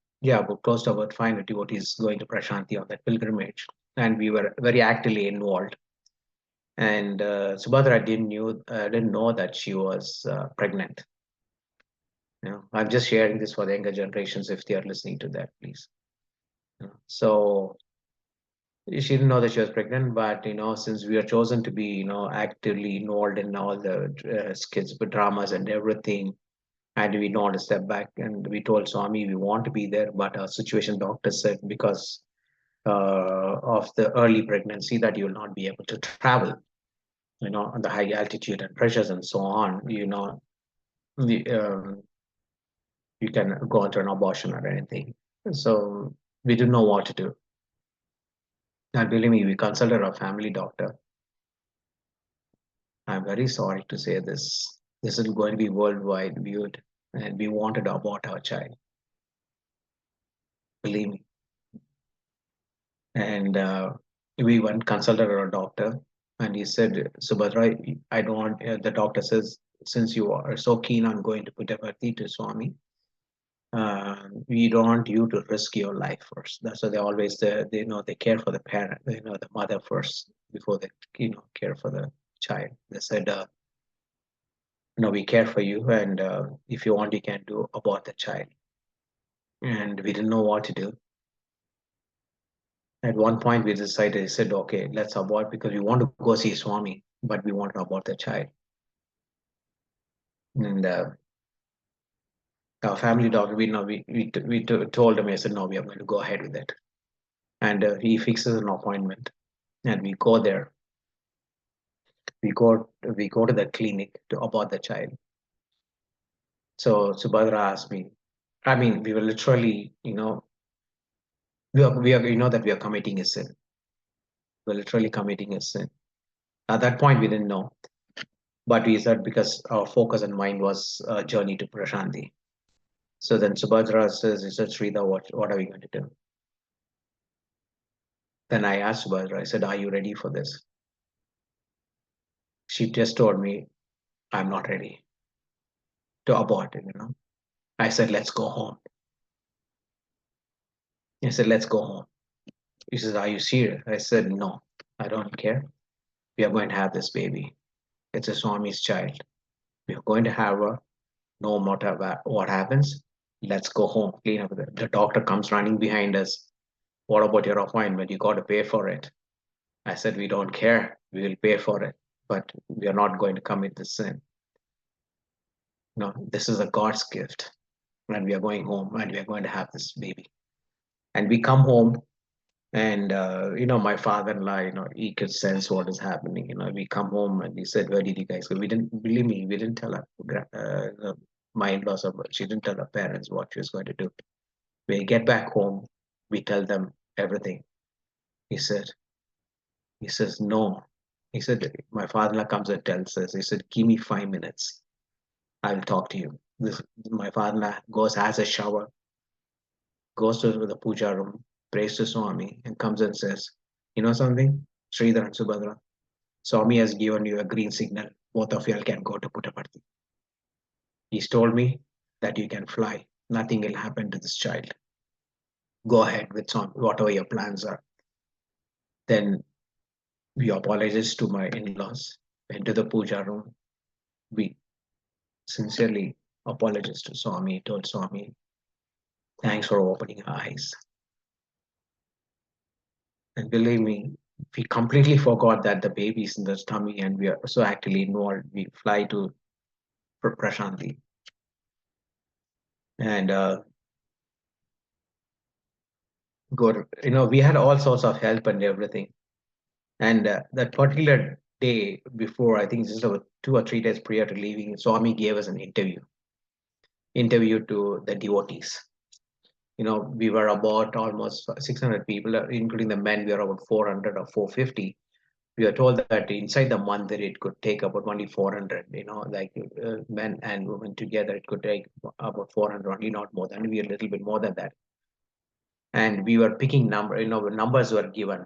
close to about 500 devotees going to Prashanti on that pilgrimage. And we were very actively involved. And Subhadra didn't know that she was pregnant. I'm just sharing this for the younger generations if they are listening to that, please. So she didn't know that she was pregnant, but since we are chosen to be, actively involved in all the kids, dramas and everything, and we know to step back, and we told Swami we want to be there, but our situation doctor said because of the early pregnancy that you will not be able to travel, on the high altitude and pressures and so on, the, you can go into an abortion or anything. So we didn't know what to do. And believe me, we consulted our family doctor. I'm very sorry to say this. This is going to be worldwide viewed, and we wanted to abort our child. Believe me. And we went consulted our doctor, and he said, Subhadra, I don't want. The doctor says, since you are so keen on going to Puttaparthi to Swami, we don't want you to risk your life first. That's why they always they care for the parent, the mother first before they care for the child. They said, we care for you, and if you want, you can do abort the child. And we didn't know what to do. At one point, we decided, said, okay, let's abort because we want to go see Swami, but we want to abort the child. And our family doctor, we know we told him, I said, no, we are going to go ahead with it. And he fixes an appointment, and we go there. We go to the clinic to abort the child. So Subhadra asked me, I mean, we were literally, we are that we are committing a sin. We're literally committing a sin. At that point, we didn't know. But we said because our focus and mind was a journey to Prashanti. So then Subhadra says, he said, Sridhar, what are we going to do? Then I asked Subhadra, I said, are you ready for this? She just told me, I'm not ready to abort it. I said, let's go home. I said, let's go home. He says, are you serious? I said, no, I don't care. We are going to have this baby. It's a Swami's child. We are going to have her no matter what happens. Let's go home, clean up. The doctor comes running behind us. What about your appointment? You got to pay for it. I said, we don't care. We will pay for it, but we are not going to commit the sin. No, this is a God's gift. And we are going home and we are going to have this baby. And we come home and, my father-in-law, he could sense what is happening. We come home and he said, where did you guys go? We didn't, believe me, we didn't tell my in-laws about, she didn't tell her parents what she was going to do. When we get back home, we tell them everything. He said, he says, no. He said, my father comes and tells us, he said, give me 5 minutes. I'll talk to you. My father goes, has a shower, goes to the puja room, prays to Swami, and comes and says, you know something? Sridhar and Subhadra, Swami has given you a green signal. Both of you all can go to Puttaparthi. He's told me that you can fly. Nothing will happen to this child. Go ahead with whatever your plans are. Then we apologize to my in-laws, went to the puja room. We sincerely apologized to Swami, told Swami, thanks for opening our eyes. And believe me, we completely forgot that the baby's in the tummy and we are so actively involved. We fly to Prashanti. And we had all sorts of help and everything. And that particular day before, I think just about 2 or 3 days prior to leaving, Swami gave us an interview to the devotees. We were about almost 600 people, including the men, we were about 400 or 450. We were told that inside the month that it could take about only 400, like men and women together, it could take about 400, only not more than, we a little bit more than that. and we were picking numbers were given,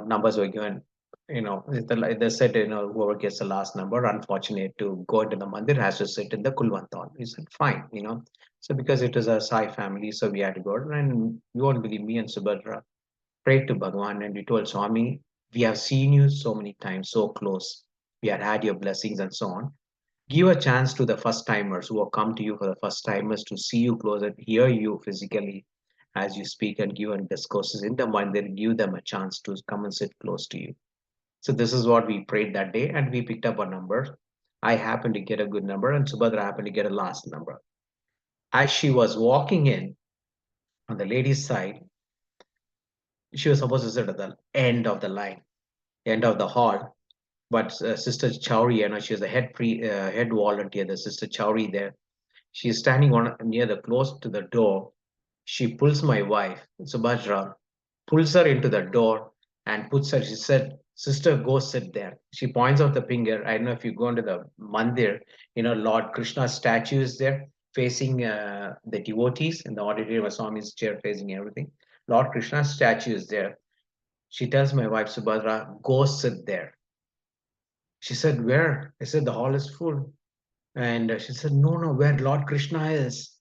numbers were given, they said, whoever gets the last number, unfortunate to go into the mandir, has to sit in the kulwanton. We said fine, so because it is a Sai family, so we had to go, and you won't believe, me and Subhadra prayed to Bhagwan and we told Swami, we have seen you so many times, so close, we had your blessings and so on. Give a chance to the first timers who have come to you for the first timers to see you close and hear you physically as you speak and give and discourses in the mind, then give them a chance to come and sit close to you. So this is what we prayed that day, and we picked up a number. I happened to get a good number, and Subhadra happened to get a last number. As she was walking in on the lady's side, she was supposed to sit at the end of the line, end of the hall. But Sister Chowri, she was the head volunteer, the Sister Chowri there. She's standing on near the close to the door. She pulls my wife, Subhadra, pulls her into the door and puts her. She said, "Sister, go sit there." She points out the finger. I don't know if you go into the mandir, Lord Krishna's statue is there facing the devotees in the auditorium of Swami's chair facing everything. Lord Krishna's statue is there. She tells my wife, Subhadra, go sit there. She said, "Where?" I said, "The hall is full." And she said, "No, no, where Lord Krishna is."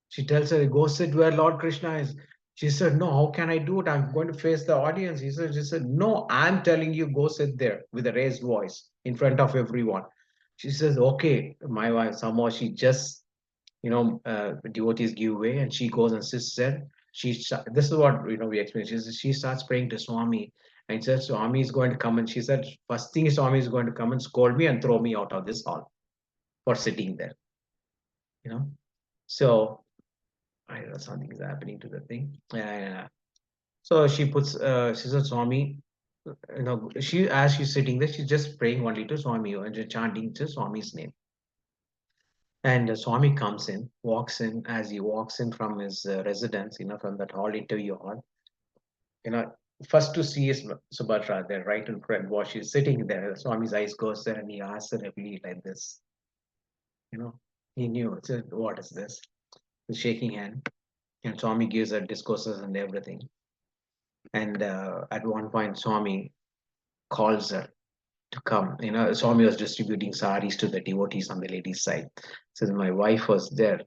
She tells her, "Go sit where Lord Krishna is." She said, "No, how can I do it? I'm going to face the audience." She said, "No, I'm telling you, go sit there," with a raised voice in front of everyone. She says, "Okay." My wife, somehow she just, devotees give way and she goes and sits there. This is what, we experience. She starts praying to Swami and says, Swami is going to come. And she said, first thing, Swami is going to come and scold me and throw me out of this hall for sitting there, you know. So I don't know, something is happening to the thing. So she said, Swami, as she's sitting there, she's just praying only to Swami and just chanting to Swami's name. And Swami comes in, walks in. As he walks in from his residence, from that hall, interview hall, you know, first to see is Subhadra there, right in front, while she's sitting there. Swami's eyes goes there and he asks her heavily like this, you know, he knew, said, what is this? He's shaking hand. And Swami gives her discourses and everything. And at one point, Swami calls her to come. Swami was distributing saris to the devotees on the ladies' side. Says, my wife was there.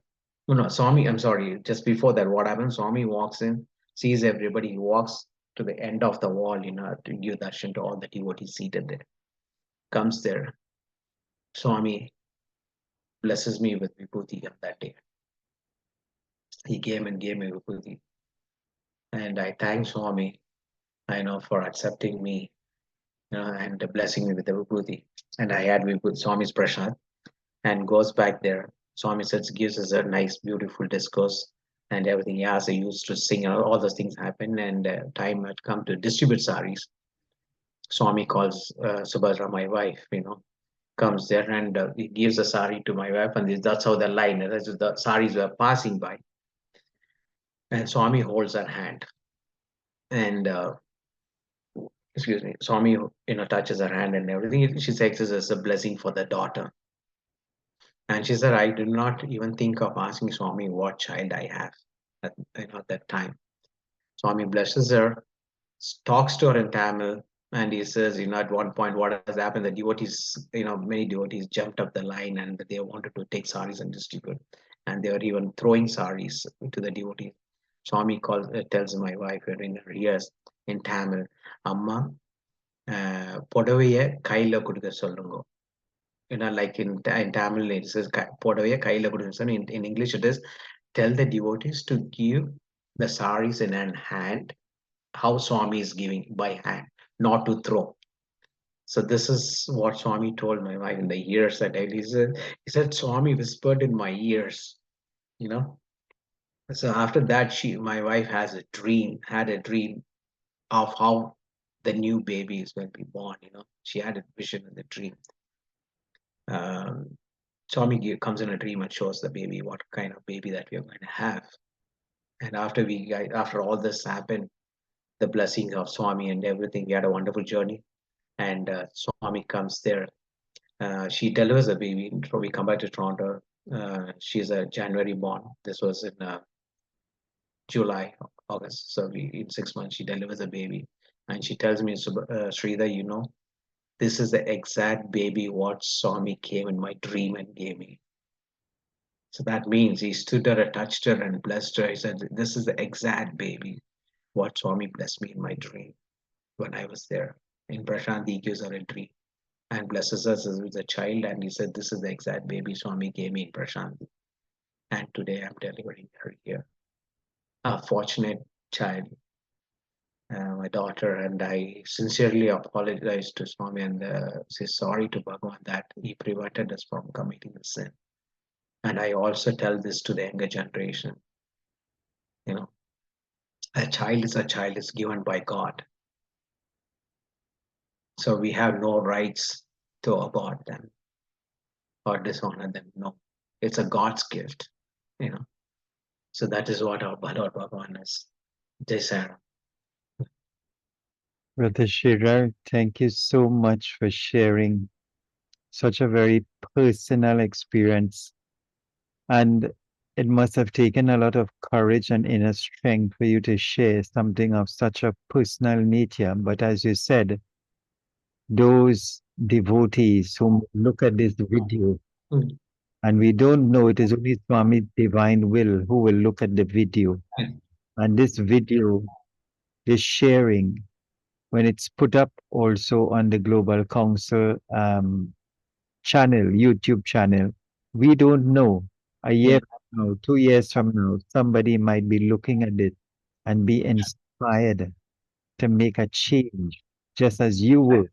No, no, Swami, I'm sorry. Just before that, what happened? Swami walks in, sees everybody. He walks to the end of the wall, to give darshan to all the devotees seated there. Comes there. Swami blesses me with vibhuti on that day. He came and gave me vibhuti. And I thank Swami, for accepting me, and blessing me with the vibhuti. And I had vibhuti, Swami's prasad, and goes back there. Swami says, gives us a nice, beautiful discourse and everything. Yes, I used to sing, and all those things happen. And time had come to distribute saris. Swami calls Subhadra, my wife, comes there and he gives a sari to my wife. And that's how the line, the saris were passing by. And Swami holds her hand. And excuse me, Swami, touches her hand and everything. She takes it as a blessing for the daughter. And she said, I did not even think of asking Swami what child I have at that time. Swami blesses her, talks to her in Tamil, and he says, at one point, what has happened? The devotees, many devotees jumped up the line and they wanted to take saris and distribute. And they were even throwing saris to the devotees. Swami tells my wife in her ears in Tamil, Amma, புடவைய கையில கொடுக்க சொல்லுங்க. Like in Tamil, it says புடவைய கையில கொடுக்க சொல்லுங்க. In English, it is tell the devotees to give the saris in hand, how Swami is giving by hand, not to throw. So this is what Swami told my wife in the ears that he said, Swami whispered in my ears, you know. So after that, my wife had a dream of how the new baby is going to be born, She had a vision in the dream. Swami comes in a dream and shows the baby what kind of baby that we are going to have. And after all this happened, the blessings of Swami and everything, we had a wonderful journey. And Swami comes there. She delivers a baby. We come back to Toronto. She's a January born. This was in July. August. So in 6 months, she delivers a baby. And she tells me, Sridhar, this is the exact baby what Swami came in my dream and gave me. So that means he stood her, touched her, and blessed her. He said, this is the exact baby what Swami blessed me in my dream when I was there. In Prashant, he gives her a dream and blesses us as with a child. And he said, this is the exact baby Swami gave me in Prashant. And today I'm delivering her here. A fortunate child, my daughter, and I sincerely apologize to Swami and say sorry to Bhagavan that he prevented us from committing the sin. And I also tell this to the younger generation. You know, a child is a child is given by God, so we have no rights to abort them or dishonor them. No, it's a God's gift. You know, so that is what our Lord Bhagavan is. Jai Sarah. Brother Shirar, thank you so much for sharing such a very personal experience. And it must have taken a lot of courage and inner strength for you to share something of such a personal nature. But as you said, those devotees who look at this video, Mm. and we don't know, it is only Swami's divine will who will look at the video. And this video, this sharing, when it's put up also on the Global Council channel, YouTube channel, we don't know. A Yeah, year from now, 2 years from now, somebody might be looking at it and be inspired to make a change, just as you were,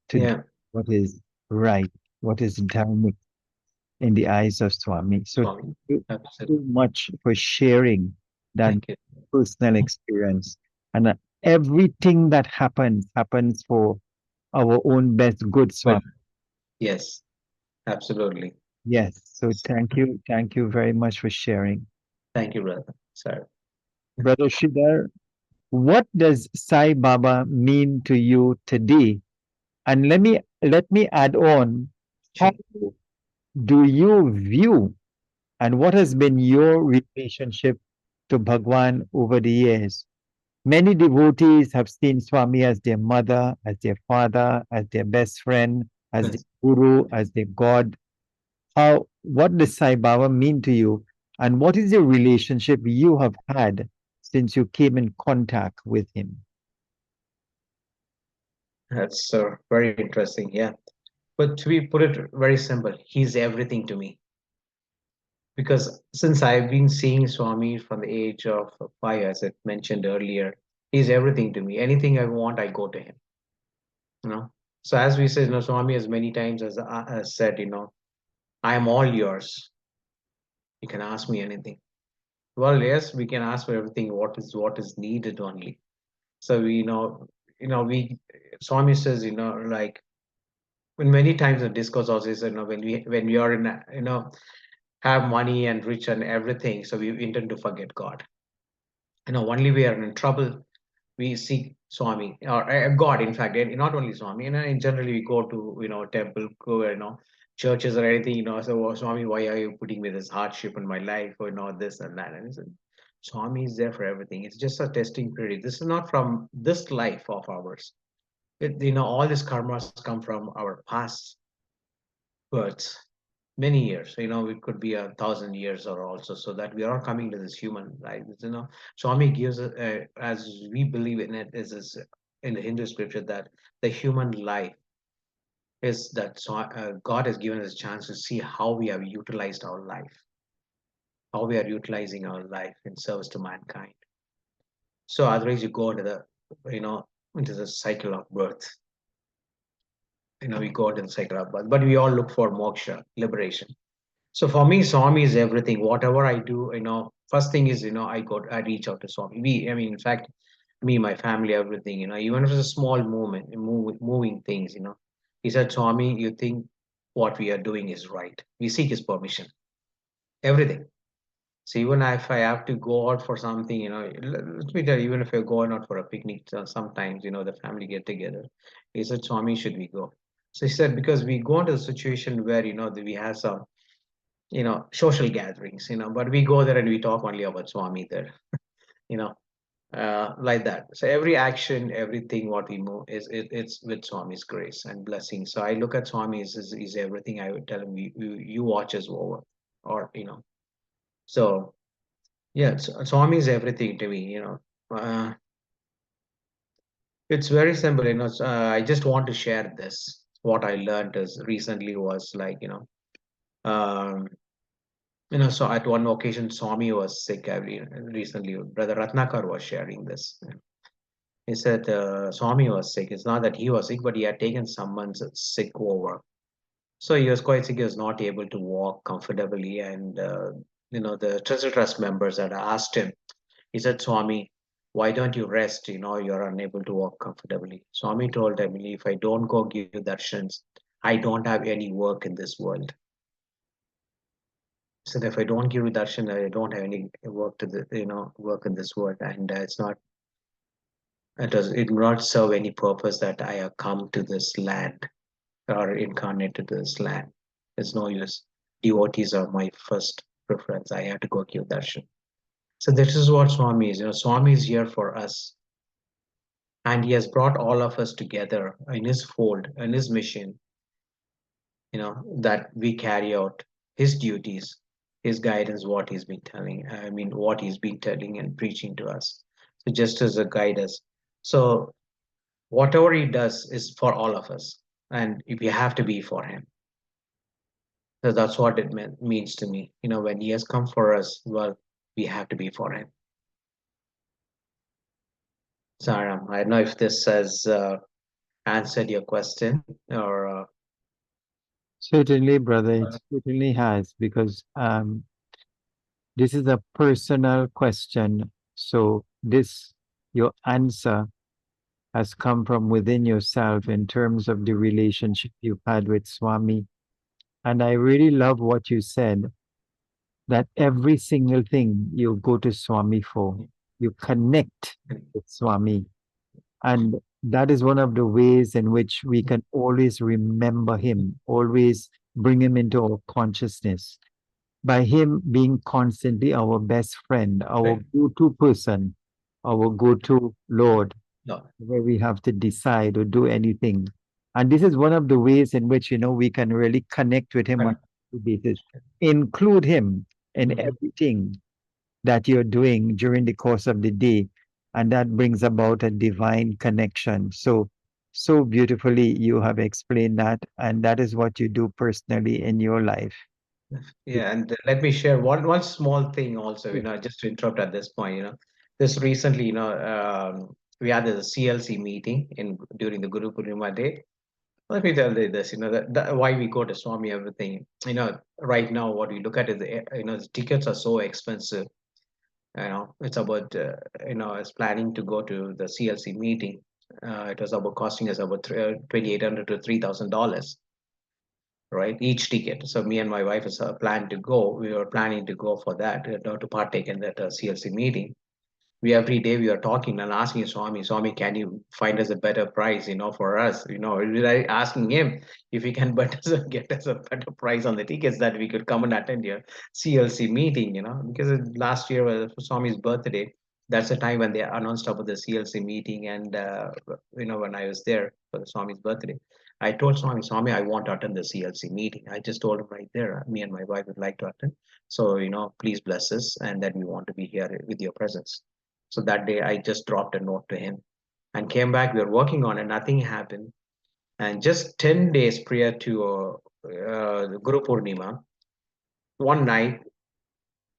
to do yeah, what is right, what is dharmic in the eyes of Swami. So thank Swami. you Absolutely. so much for sharing that Thank you. personal experience. And everything that happens for our own best good, Well, Swami. yes, absolutely. Yes. So thank you. Thank you very much for sharing. Thank you, brother. Sorry. Brother Shidhar, what does Sai Baba mean to you today? And let me add on, how Sure. do you view and what has been your relationship to Bhagwan over the years? Many devotees have seen Swami as their mother, as their father, as their best friend, as their Yes. guru, as their God. What does Sai Baba mean to you? And what is the relationship you have had since you came in contact with him? That's very interesting. Yeah. But to be put it very simple, he's everything to me. Because since I've been seeing Swami from the age of 5, as I mentioned earlier, he's everything to me. Anything I want, I go to him. You know. So as we said, Swami has many times has said, I am all yours. You can ask me anything. Well, yes, we can ask for everything. What is needed only. So we Swami says, like when many times in discourse also is, when we are in have money and rich and everything, so we intend to forget God. Only we are in trouble, we seek Swami or God. In fact, and not only Swami, in generally we go to temple, go churches or anything. So Swami, why are you putting me this hardship in my life, or this and that? And he said, Swami is there for everything. It's just a testing period. This is not from this life of ours. All these karmas come from our past births, many years. It could be 1,000 years or also, so that we are coming to this human life. Swami gives as we believe in it, is in the Hindu scripture, that the human life is that, so God has given us a chance to see how we have utilized our life, how we are utilizing our life in service to mankind. So otherwise you go into the you know into the cycle of birth. We go into the cycle of birth, but we all look for moksha, liberation. So for me, Swami is everything. Whatever I do, first thing is, I reach out to Swami. In fact, me, my family, everything, even if it's a small movement, moving things, he said, Swami, you think what we are doing is right? We seek his permission, everything. So even if I have to go out for something, let me tell you, even if you're going out for a picnic, sometimes, the family get together. He said, Swami, should we go? So he said, because we go into a situation where, we have some social gatherings, but we go there and we talk only about Swami there. you know, like that. So every action, everything what we move it's with Swami's grace and blessing. So I look at Swami is everything. I would tell him, you watch us over, or So yeah, Swami is everything to me. It's very simple. I just want to share this. What I learned is recently was like um, so at one occasion Swami was sick. Recently, Brother Ratnakar was sharing this. He said Swami was sick. It's not that he was sick, but he had taken someone's sick over. So he was quite sick. He was not able to walk comfortably. And, the Treasure Trust members had asked him, he said, Swami, why don't you rest? You're unable to walk comfortably. Swami told him, if I don't go give darshans, I don't have any work in this world. He said, if I don't give you darshan, I don't have any work in this world. And it will not serve any purpose that I have come to this land or incarnate to this land. There's no use. Devotees are my first preference. I have to go give darshan. So this is what Swami is. Swami is here for us, and he has brought all of us together in his fold, in his mission. That we carry out his duties, his guidance, what he's been telling. I mean, what he's been telling and preaching to us. So just as a guide us. So whatever he does is for all of us, and we have to be for him. So that's what it means to me. When he has come for us, well, we have to be for him. So I don't know if this has answered your question or. Certainly, brother, it certainly has, because this is a personal question. So this, your answer has come from within yourself in terms of the relationship you've had with Swami. And I really love what you said, that every single thing you go to Swami for, you connect with Swami. And that is one of the ways in which we can always remember him, always bring him into our consciousness, by him being constantly our best friend, our Right. go-to person, our go-to Lord, No, where we have to decide or do anything. And this is one of the ways in which, we can really connect with him on correct. a daily basis. Include him in Mhm. everything that you're doing during the course of the day. And that brings about a divine connection. So beautifully you have explained that. And that is what you do personally in your life. Yeah, and let me share one small thing also, just to interrupt at this point, this recently, we had a CLC meeting in during the Guru Purnima day. Let me tell you this, that why we go to Swami, everything, right now what we look at is, the tickets are so expensive. It's about, I was planning to go to the CLC meeting. It was about costing us about 2,800 to $3,000, right? Each ticket. So me and my wife is planned to go. We were planning to go for that, to partake in that CLC meeting. We every day we are talking and asking Swami, can you find us a better price, for us? We are asking him if he can get us a better price on the tickets that we could come and attend your CLC meeting, because last year was Swami's birthday. That's the time when they announced about the CLC meeting, and when I was there for the Swami's birthday, I told Swami, I want to attend the CLC meeting. I just told him right there, me and my wife would like to attend. So, please bless us, and that we want to be here with your presence. So that day I just dropped a note to him and came back. We were working on it, nothing happened. And just 10 days prior to Guru Purnima, one night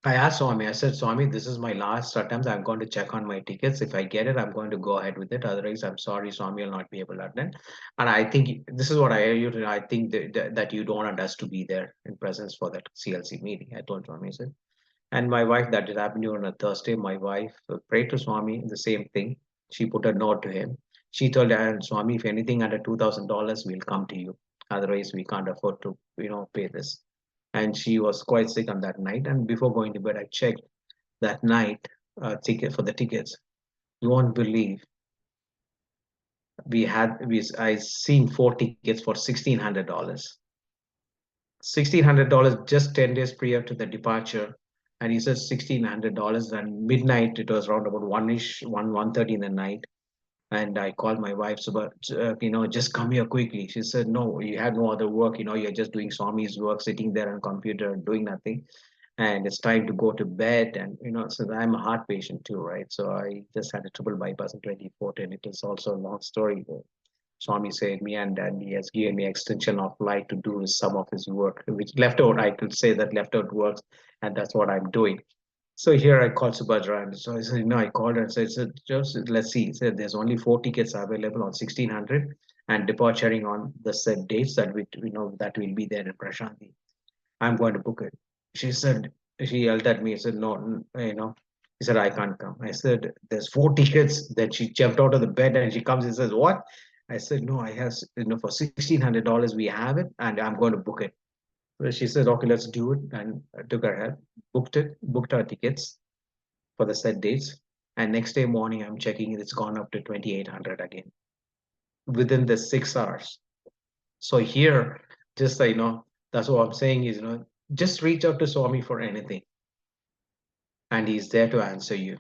I asked Swami, I said, Swami, this is my last attempt. I'm going to check on my tickets. If I get it, I'm going to go ahead with it. Otherwise, I'm sorry, Swami will not be able to attend. And I think this is what I think that you don't want us to be there in presence for that CLC meeting. I told Swami, I said, and my wife, that did happen on a Thursday. My wife prayed to Swami, the same thing. She put a note to him. She told Swami, if anything under $2,000, we'll come to you. Otherwise, we can't afford to, pay this. And she was quite sick on that night. And before going to bed, I checked that night ticket for the tickets. You won't believe I seen 4 tickets for $1,600. $1,600 just 10 days prior to the departure. And he said $1,600. And midnight, it was around about one-ish, 1:30 in the night. And I called my wife, so, but just come here quickly. She said, no, you had no other work. You're just doing Swami's work, sitting there on computer, doing nothing. And it's time to go to bed. And, so I'm a heart patient too, right? So I just had a triple bypass in 2014. It is also a long story. Swami said me, and he has given me extension of life to do some of his work, which left out, I could say that left out works, and that's what I'm doing. So here I called Subhadra, and so I said, I called her and said, just let's see. He said, there's only 4 tickets available on 1600 and departing on the set dates that will be there in Prashanti. I'm going to book it. She said, she yelled at me. I said, no, he said, I can't come. I said, there's 4 tickets. Then she jumped out of the bed and she comes and says, what? I said, no, I have, for $1,600, we have it and I'm going to book it. So she said, okay, let's do it. And I took her help, booked our tickets for the set dates. And next day morning, I'm checking it, it's gone up to 2,800 again within the 6 hours. So here, just that's what I'm saying is, just reach out to Swami for anything, and he's there to answer you.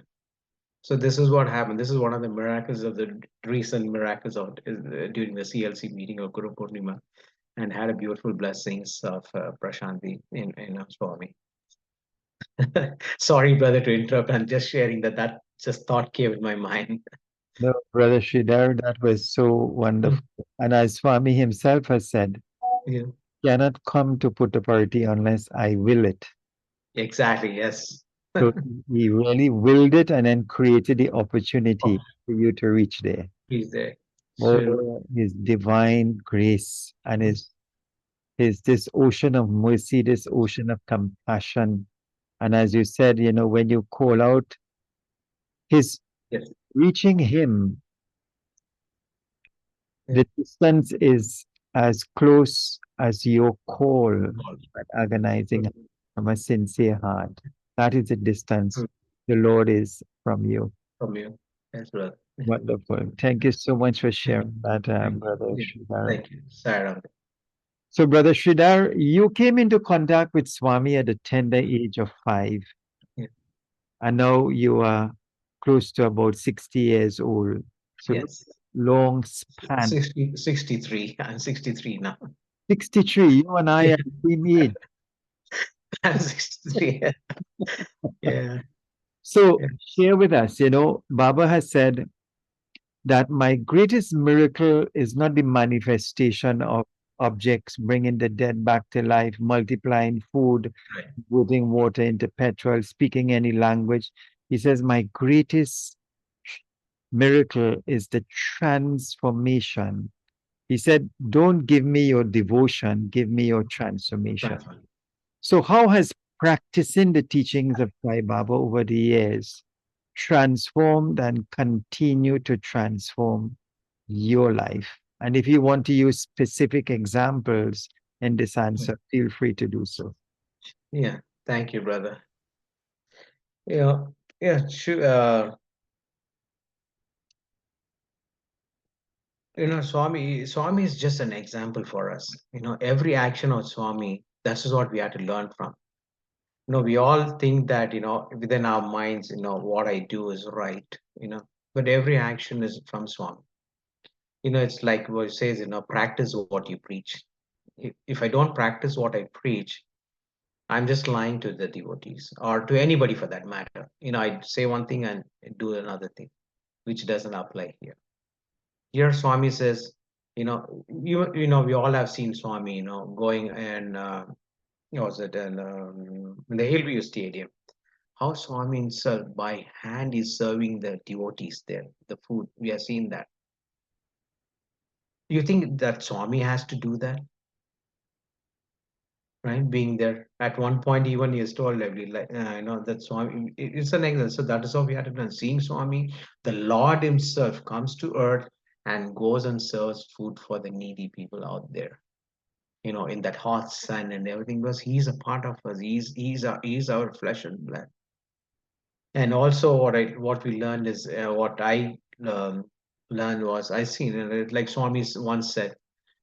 So this is what happened. This is one of the miracles of the recent miracles of during the CLC meeting of Guru Purnima, and had a beautiful blessings of Prashanti in Swami. Sorry, brother, to interrupt. I'm just sharing that just thought came in my mind. No, Brother Sridhar, that was so wonderful. And as Swami himself has said, Yeah, cannot come to Puttaparthi unless I will it. exactly. Yes. So he really willed it and then created the Oh, opportunity for you to reach there. he's there. Sure. Oh, his divine grace and his, Yes. his this ocean of mercy, this ocean of compassion. And as you said, when you call out, his Yes. reaching him, Yeah. the distance is as close as your call, but agonizing Mm, from a sincere heart. That is the distance mm, the Lord is from you. from you. Yes, brother. Wonderful. Thank you so much for sharing that, Thank you. Brother Yeah. Sridhar. Thank you. Sarah. So, Brother Sridhar, you came into contact with Swami at the tender age of 5. Yeah. I know you are close to about 60 years old. So, Yes. long span. 63. I'm 63 now. 63, you and I Yeah. are the same age. I'm 63. Yeah. So, Yeah. share with us, Baba has said that my greatest miracle is not the manifestation of objects bringing the dead back to life, multiplying food, Right. putting water into petrol, speaking any language. He says, my greatest miracle is the transformation. He said, don't give me your devotion, give me your transformation. Transfer. So, how has practicing the teachings of Sai Baba over the years transformed and continue to transform your life? And if you want to use specific examples in this answer, feel free to do so. Yeah. Thank you, brother. Yeah. Yeah. Sure. Swami is just an example for us. Every action of Swami, that's is what we have to learn from. We all think that, within our minds, what I do is right, but every action is from Swami. It's like what it says, practice what you preach. If I don't practice what I preach, I'm just lying to the devotees or to anybody for that matter. I say one thing and do another thing, which doesn't apply here. Here, Swami says, we all have seen Swami, going and was it in the Hillview Stadium. How Swami himself by hand is serving the devotees there, the food. We have seen that. You think that Swami has to do that, right? Being there at one point, even he has told like that Swami. It's an example. So that is how we have to do. Seeing Swami, the Lord Himself comes to earth and goes and serves food for the needy people out there. In that hot sun and everything, because He's a part of us. He's our flesh and blood. And also, what we learned is what I learned was I seen it like Swami once said,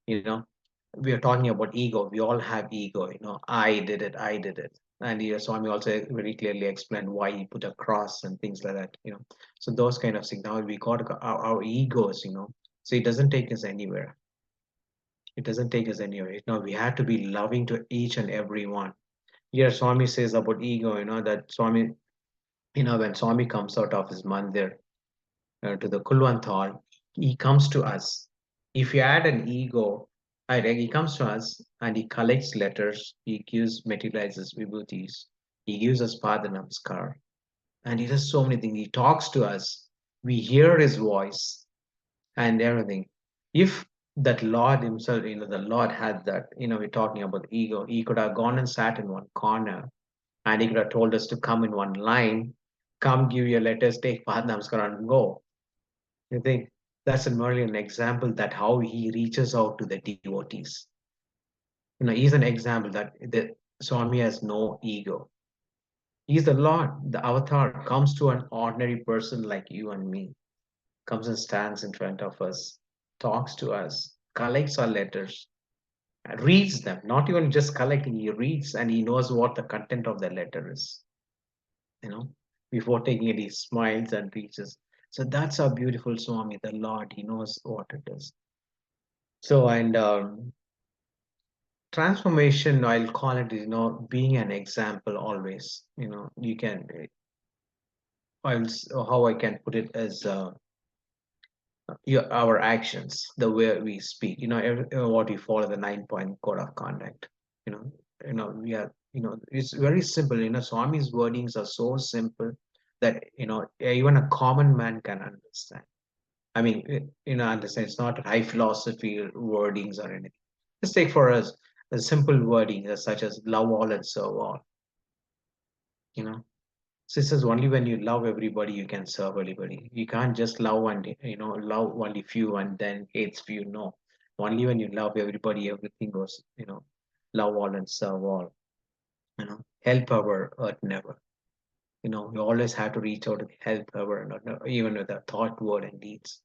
you know, we are talking about ego. We all have ego. I did it. I did it. And Swami also very clearly explained why he put a cross and things like that. So those kind of things. Now we got our egos. So it doesn't take us anywhere. It doesn't take us anywhere. No, we have to be loving to each and every one. Here, Swami says about ego. That Swami, when Swami comes out of his mandir to the Kulwant hall, he comes to us. If you add an ego, he comes to us and he collects letters, he gives, materializes vibhutis, he gives us Pada Namaskar, and he does so many things. He talks to us, we hear his voice and everything. If that Lord himself, the Lord had that, we're talking about ego, he could have gone and sat in one corner and he could have told us to come in one line, come give your letters, take Pada Namaskar and go. You think that's merely an example that how he reaches out to the devotees. He's an example that the Swami has no ego. He's the Lord, the avatar comes to an ordinary person like you and me, comes and stands in front of us, talks to us, collects our letters, reads them, not even just collecting, he reads and he knows what the content of the letter is, you know, before taking it, he smiles and reaches. So that's our beautiful Swami, the Lord, he knows what it is. So, and transformation, I'll call it, being an example always. You can, how I can put it as our actions, the way we speak, what we follow the 9 point code of conduct. You know, we are, it's very simple. Swami's wordings are so simple that, even a common man can understand. I mean, understand it's not high philosophy wordings or anything. Just take for us a simple wording such as love all and serve all. You know, so it says only when you love everybody you can serve everybody. You can't just love and love only few and then hates few. No, only when you love everybody, everything goes. Love all and serve all. Help our earth never. You always have to reach out and help our, even with a thought, word, and deeds.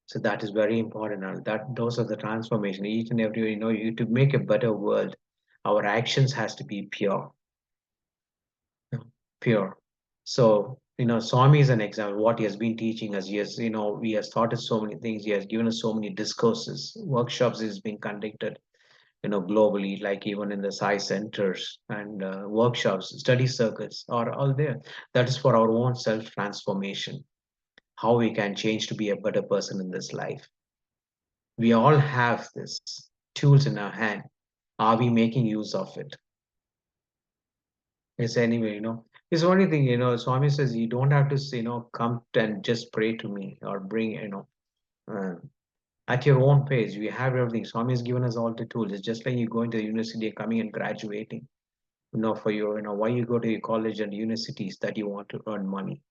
So that is very important. And that those are the transformation. Each and every, you to make a better world, our actions has to be pure, you know, pure. So Swami is an example. What he has been teaching us, he has taught us so many things. He has given us so many discourses, workshops is being conducted, globally, like even in the Sai centers and workshops, study circuits are all there. That is for our own self transformation. How we can change to be a better person in this life. We all have this tools in our hand. Are we making use of it? It's anyway, it's only thing, Swami says you don't have to, come and just pray to me or bring, uh, at your own pace. We have everything. Swami has given us all the tools. It's just like you going to the university, coming and graduating. For your, why you go to your college and universities that you want to earn money,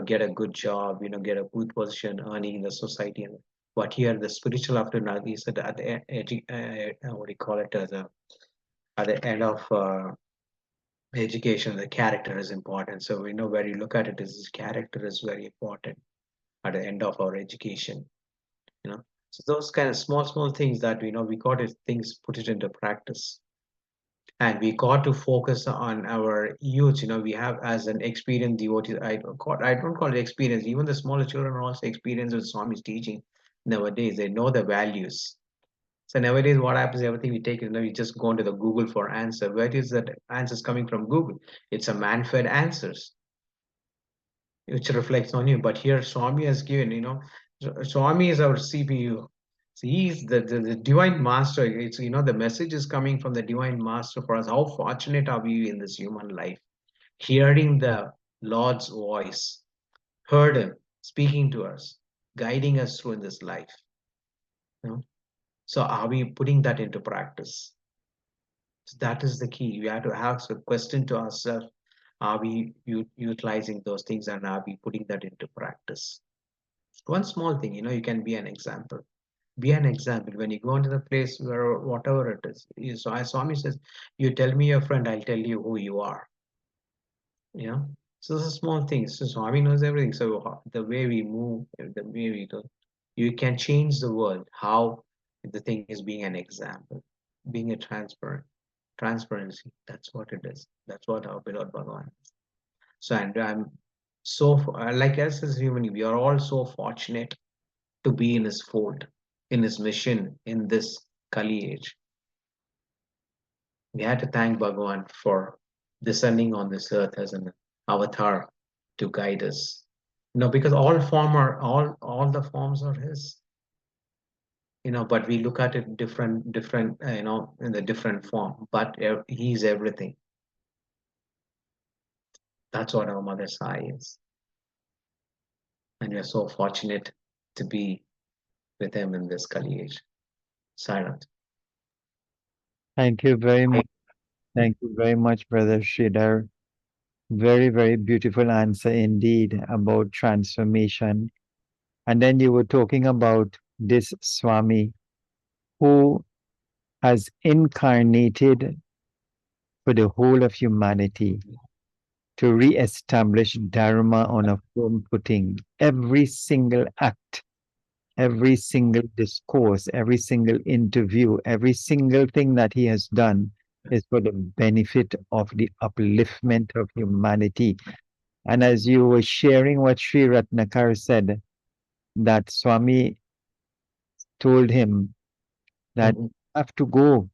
get a good job, get a good position, earning in the society. But here, the spiritual aftermath is at the what do you call it, at the end of education, the character is important. So we know where you look at it is character is very important at the end of our education. You know, so those kind of small things that we got to things put it into practice, and we got to focus on our youth. We have as an experienced devotee. I don't call it experience. Even the smaller children are also experienced with Swami's teaching nowadays. They know the values. So nowadays, what happens? Everything we take, we just go into the Google for answer. Where is that answers coming from Google? It's a man-fed answers, which reflects on you. But here, Swami has given, Swami is our CPU. So he's the divine master. It's, the message is coming from the divine master for us. How fortunate are we in this human life? Hearing the Lord's voice, heard him speaking to us, guiding us through in this life. You know? So are we putting that into practice? So that is the key. We have to ask a question to ourselves. Are we utilizing those things and are we putting that into practice? One small thing, you can be an example. Be an example when you go into the place where whatever it is. So as Swami says, you tell me your friend, I'll tell you who you are. So this is small things. So Swami knows everything. So the way we move, the way we do, you can change the world. How the thing is being an example, being a transparent. Transparency. That's what it is. That's what our beloved Bhagavan is. So, and I'm so, like us as human, we are all so fortunate to be in his fold, in his mission, in this Kali age. We had to thank Bhagavan for descending on this earth as an avatar to guide us. Because all the forms are his. But we look at it different, in the different form. But he's everything. That's what our Mother Sai is, and we are so fortunate to be with him in this Kali age. Silent. Thank you very much. Thank you very much, Brother Sridhar. Very, very beautiful answer indeed about transformation. And then you were talking about this Swami who has incarnated for the whole of humanity to re-establish Dharma on a firm footing. Every single act, every single discourse, every single interview, every single thing that he has done is for the benefit of the upliftment of humanity. And as you were sharing what Sri Ratnakar said, that Swami told him that Mhm. I have to go.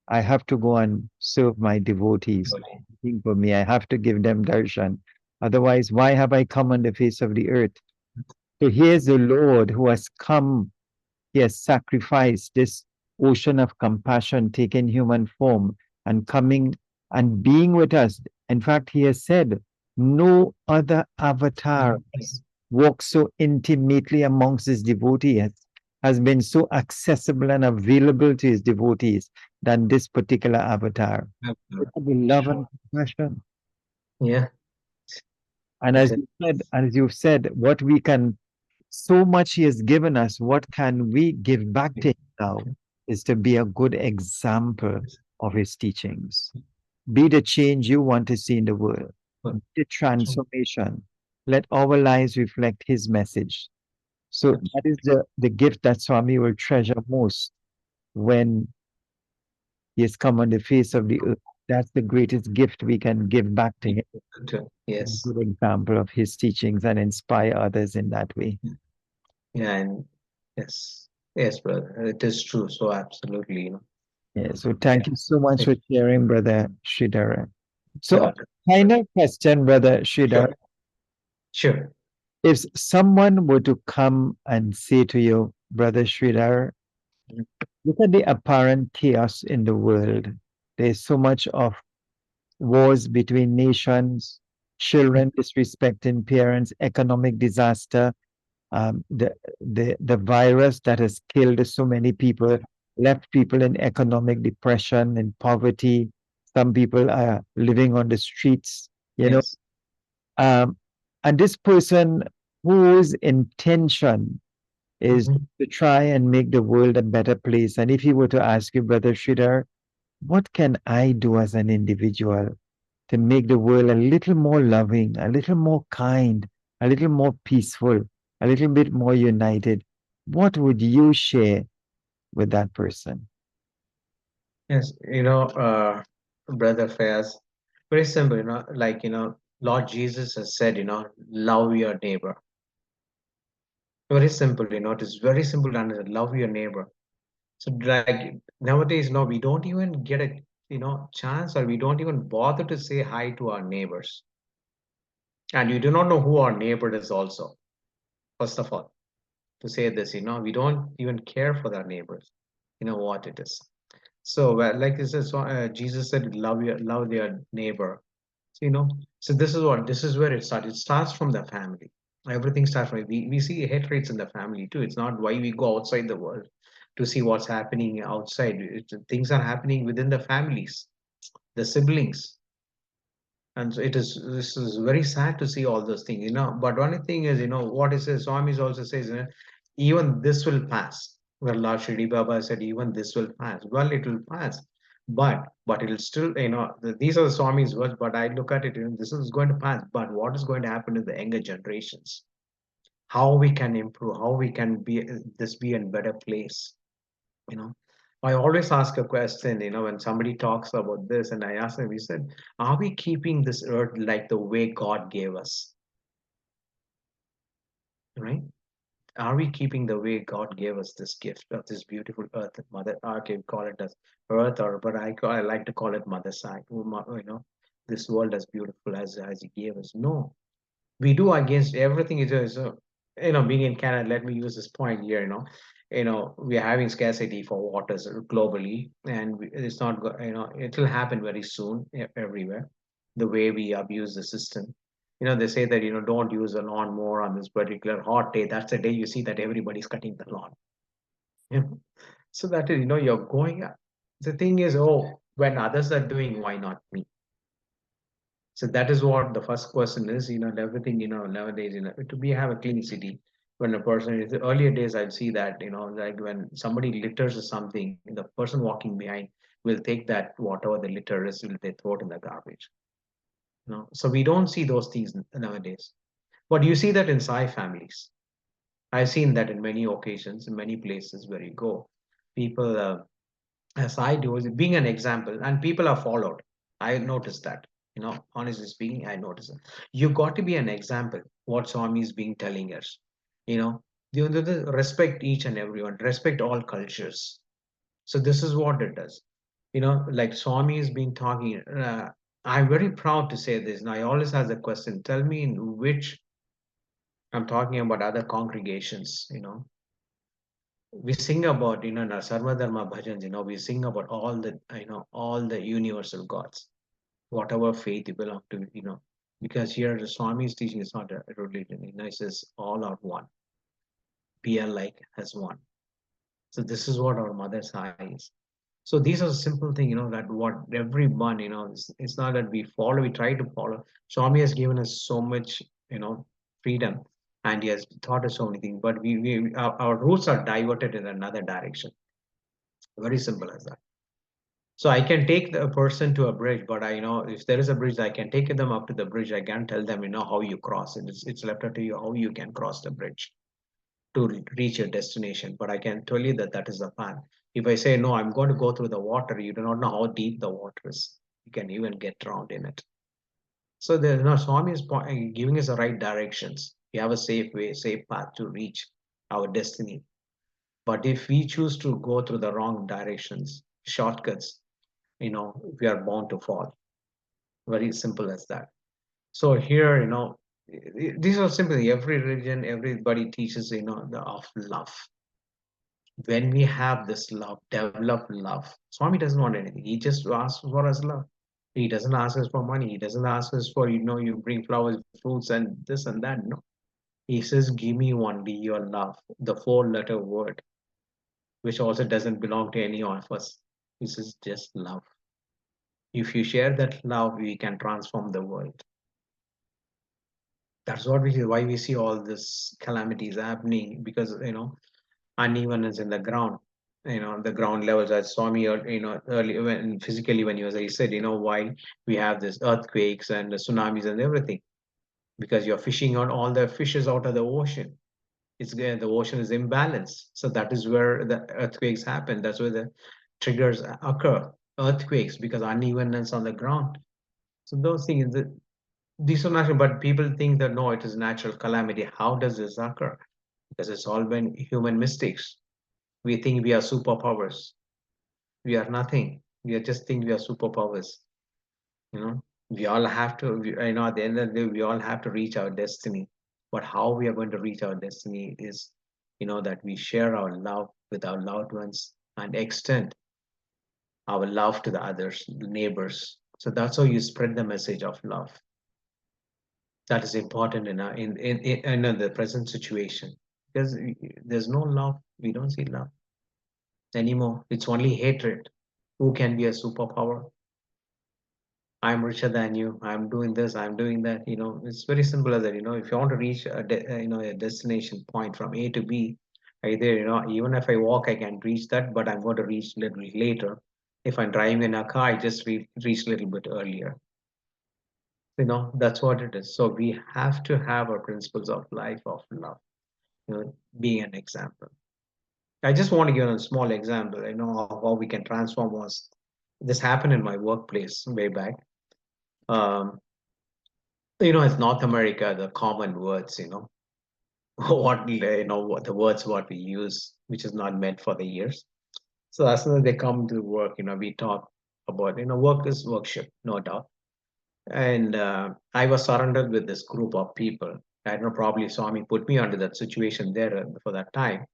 I have to go and serve my devotees. Waiting for me. I have to give them darshan. Otherwise, why have I come on the face of the earth? So here's the Lord who has come. He has sacrificed this ocean of compassion, taking human form and coming and being with us. In fact, he has said, no other avatar has walked so intimately amongst his devotees, has been so accessible and available to his devotees than this particular avatar. Absolutely. Because of love and compassion. Yeah, And it is. as you've said, what we can, so much he has given us, what can we give back to him now is to be a good example of his teachings. Be the change you want to see in the world, be the transformation. Let our lives reflect his message. So that is the gift that Swami will treasure most when he has come on the face of the earth. That's the greatest gift we can give back to him. A Yes. good example of his teachings and inspire others in that way. Yeah, and yes, yes, brother. It is true. So absolutely, Yeah, so yeah. thank you so much Thank for sharing, Brother Sridhar. you. So, final question, Brother Sridhar. Sure. Sure. If someone were to come and say to you, Brother Sridhar, look at the apparent chaos in the world. There's so much of wars between nations, children disrespecting parents, economic disaster, the virus that has killed so many people, left people in economic depression and poverty. Some people are living on the streets, you know. Yes. Um, and this person whose intention is Mhm. to try and make the world a better place. And if he were to ask you, Brother Sridhar, what can I do as an individual to make the world a little more loving, a little more kind, a little more peaceful, a little bit more united? What would you share with that person? Yes. Brother Fayaz, very simple, like, Lord Jesus has said, love your neighbor. Very simple, it is very simple to understand. Love your neighbor. So like nowadays, no, we don't even get a chance, or we don't even bother to say hi to our neighbors. And you do not know who our neighbor is also, first of all, to say this, we don't even care for our neighbors. You know what it is. So like this is Jesus said, love their neighbor. So, so this is where it starts. It starts from the family. Everything starts from we see hate rates in the family too. It's not why we go outside the world to see what's happening outside. Things are happening within the families, the siblings. And so this is very sad to see all those things, But only thing is, what it says, Swami also says, even this will pass. Well, Lord Shri Baba said, even this will pass. Well, it will pass, but it'll still, these are the Swami's words. But I look at it, this is going to pass. But what is going to happen in the younger generations? How we can improve? How we can be this be a better place? You know, I always ask a question, when somebody talks about this, and I ask them, we said, are we keeping this earth like the way God gave us? Right? Are we keeping the way God gave us this gift of this beautiful earth, Mother? I can call it as earth, or but I like to call it Mother Side. This world as beautiful as He gave us. No, we do against everything. Is being in Canada. Let me use this point here. We are having scarcity for waters globally, and it's not. It will happen very soon everywhere. The way we abuse the system. They say that don't use the lawn more on this particular hot day. That's the day you see that everybody's cutting the lawn. You know? So that is, you're going. The thing is, oh, when others are doing, why not me? So that is what the first question is, and everything, nowadays, to be have a clean city. When a person is earlier days, I'd see that, like when somebody litters or something, the person walking behind will take that whatever the litter is, will they throw it in the garbage. So we don't see those things nowadays. But you see that in Sai families. I've seen that in many occasions, in many places where you go, people as I do, is being an example, and people are followed. I noticed that. Honestly speaking, I noticed it. You got to be an example. What Swami is being telling us, you know, the respect each and everyone, respect all cultures. So this is what it does. Like Swami has been talking. I'm very proud to say this. And I always ask the question: tell me in which I'm talking about other congregations. We sing about in our Sarva Dharma bhajans, we sing about all the universal gods, whatever faith you belong to, because here the Swami's teaching is not a religion, it says all are one, be alike as one. So this is what our mother's eye is. So these are simple things, that what everyone, it's not that we follow, we try to follow. Swami has given us so much, freedom, and he has taught us so many things, but our roots are diverted in another direction. Very simple as that. So I can take the person to a bridge, but if there is a bridge, I can take them up to the bridge. I can't tell them, how you cross it. It's left up to you how you can cross the bridge to reach your destination. But I can tell you that that is the path. If I say no, I'm going to go through the water, you do not know how deep the water is. You can even get drowned in it. So there's no Swami is giving us the right directions. We have a safe way, safe path to reach our destiny. But if we choose to go through the wrong directions, shortcuts, we are bound to fall. Very simple as that. So here, these are simply every religion, everybody teaches, of love. When we have this love, develop love, Swami doesn't want anything. He just asks for us love. He doesn't ask us for money. He doesn't ask us for, you bring flowers, fruits, and this and that. No. He says, give me only your love, the four-letter word, which also doesn't belong to any of us. He says, just love. If you share that love, we can transform the world. That's what why we see all this calamities happening, because unevenness in the ground, the ground levels. As Swami, early when physically when he said, why we have this earthquakes and the tsunamis and everything, because you're fishing on all the fishes out of the ocean. The ocean is imbalanced, so that is where the earthquakes happen. That's where the triggers occur, earthquakes, because unevenness on the ground. So those things, these are natural, but people think that no, it is natural calamity. How does this occur? Because it's all been human mistakes. We think we are superpowers. We are nothing. We are just think we are superpowers. You know, we all have to. At the end of the day, we all have to reach our destiny. But how we are going to reach our destiny is, that we share our love with our loved ones and extend our love to the others, the neighbors. So that's how you spread the message of love. That is important in the present situation, because there's no love. We don't see love anymore. It's only hatred. Who can be a superpower? I'm richer than you. I'm doing this. I'm doing that. It's very simple as that. If you want to reach a destination point from A to B, either even if I walk, I can reach that, but I'm going to reach a little later. If I'm driving in a car, I just reach a little bit earlier. That's what it is. So we have to have our principles of life, of love, being an example. I just want to give a small example, of how we can transform was this happened in my workplace way back. Um, it's North America, the common words, what the words what we use, which is not meant for the ears. So as soon as they come to work, we talk about, work is worship, no doubt. And I was surrounded with this group of people. I don't know, probably Swami put me under that situation there for that time.